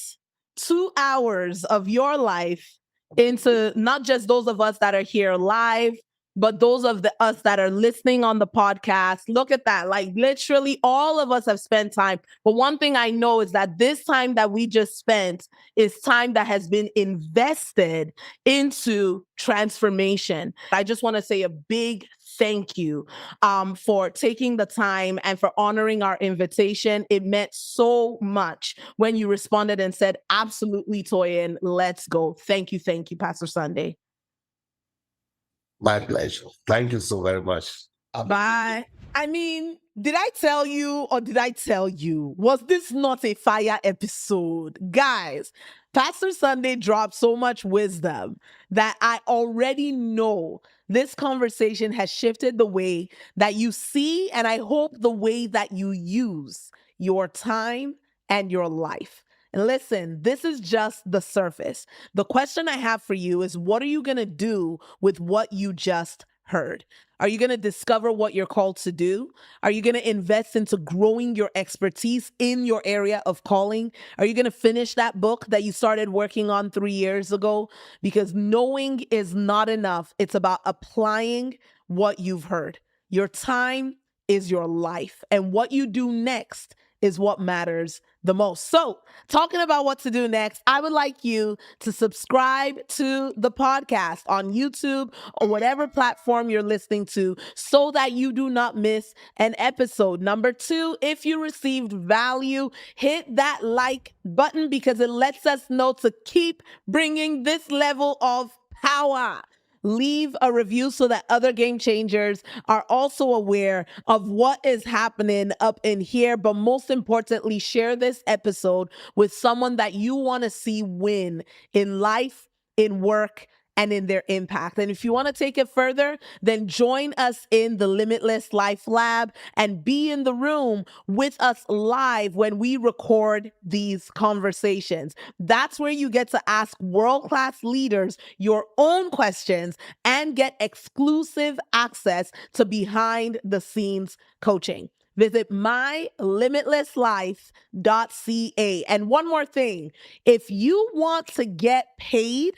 2 hours of your life into not just those of us that are here live, but those of us that are listening on the podcast. Look at that. Like literally all of us have spent time. But one thing I know is that this time that we just spent is time that has been invested into transformation. I just want to say a big thank you for taking the time and for honoring our invitation. It meant so much when you responded and said, absolutely, Toyin, let's go. Thank you, Pastor Sunday. My pleasure. Thank you so very much. Bye. I mean, did I tell you or did I tell you? Was this not a fire episode? Guys, Pastor Sunday dropped so much wisdom that I already know this conversation has shifted the way that you see, and I hope the way that you use your time and your life. And listen, this is just the surface. The question I have for you is, what are you going to do with what you just heard? Are you going to discover what you're called to do? Are you going to invest into growing your expertise in your area of calling? Are you going to finish that book that you started working on 3 years ago? Because knowing is not enough. It's about applying what you've heard. Your time is your life, and what you do next is what matters the most. So, talking about what to do next, I would like you to subscribe to the podcast on YouTube or whatever platform you're listening to so that you do not miss an episode. Number 2, if you received value, hit that like button because it lets us know to keep bringing this level of power. Leave a review so that other game changers are also aware of what is happening up in here. But most importantly, share this episode with someone that you want to see win in life, in work, and in their impact. And if you want to take it further, then join us in the Limitless Life Lab and be in the room with us live when we record these conversations. That's where you get to ask world-class leaders your own questions and get exclusive access to behind the scenes coaching. Visit mylimitlesslife.ca. And one more thing, if you want to get paid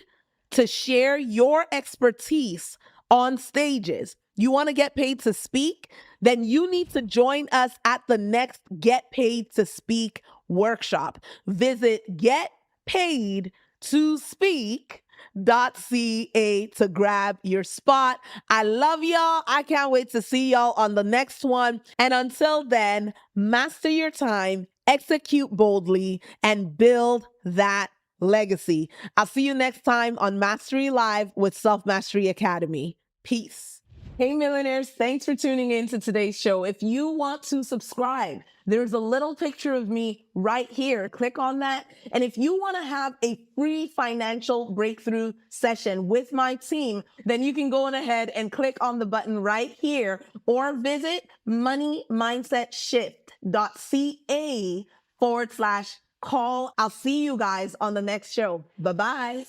to share your expertise on stages, you want to get paid to speak, then you need to join us at the next Get Paid to Speak workshop. Visit getpaidtospeak.ca to grab your spot. I love y'all. I can't wait to see y'all on the next one. And until then, master your time, execute boldly, and build that legacy. I'll see you next time on Mastery Live with Self Mastery Academy. Peace. Hey, millionaires, thanks for tuning in to today's show. If you want to subscribe, there's a little picture of me right here. Click on that. And if you want to have a free financial breakthrough session with my team, then you can go on ahead and click on the button right here or visit moneymindset.ca/call. I'll see you guys on the next show. Bye-bye.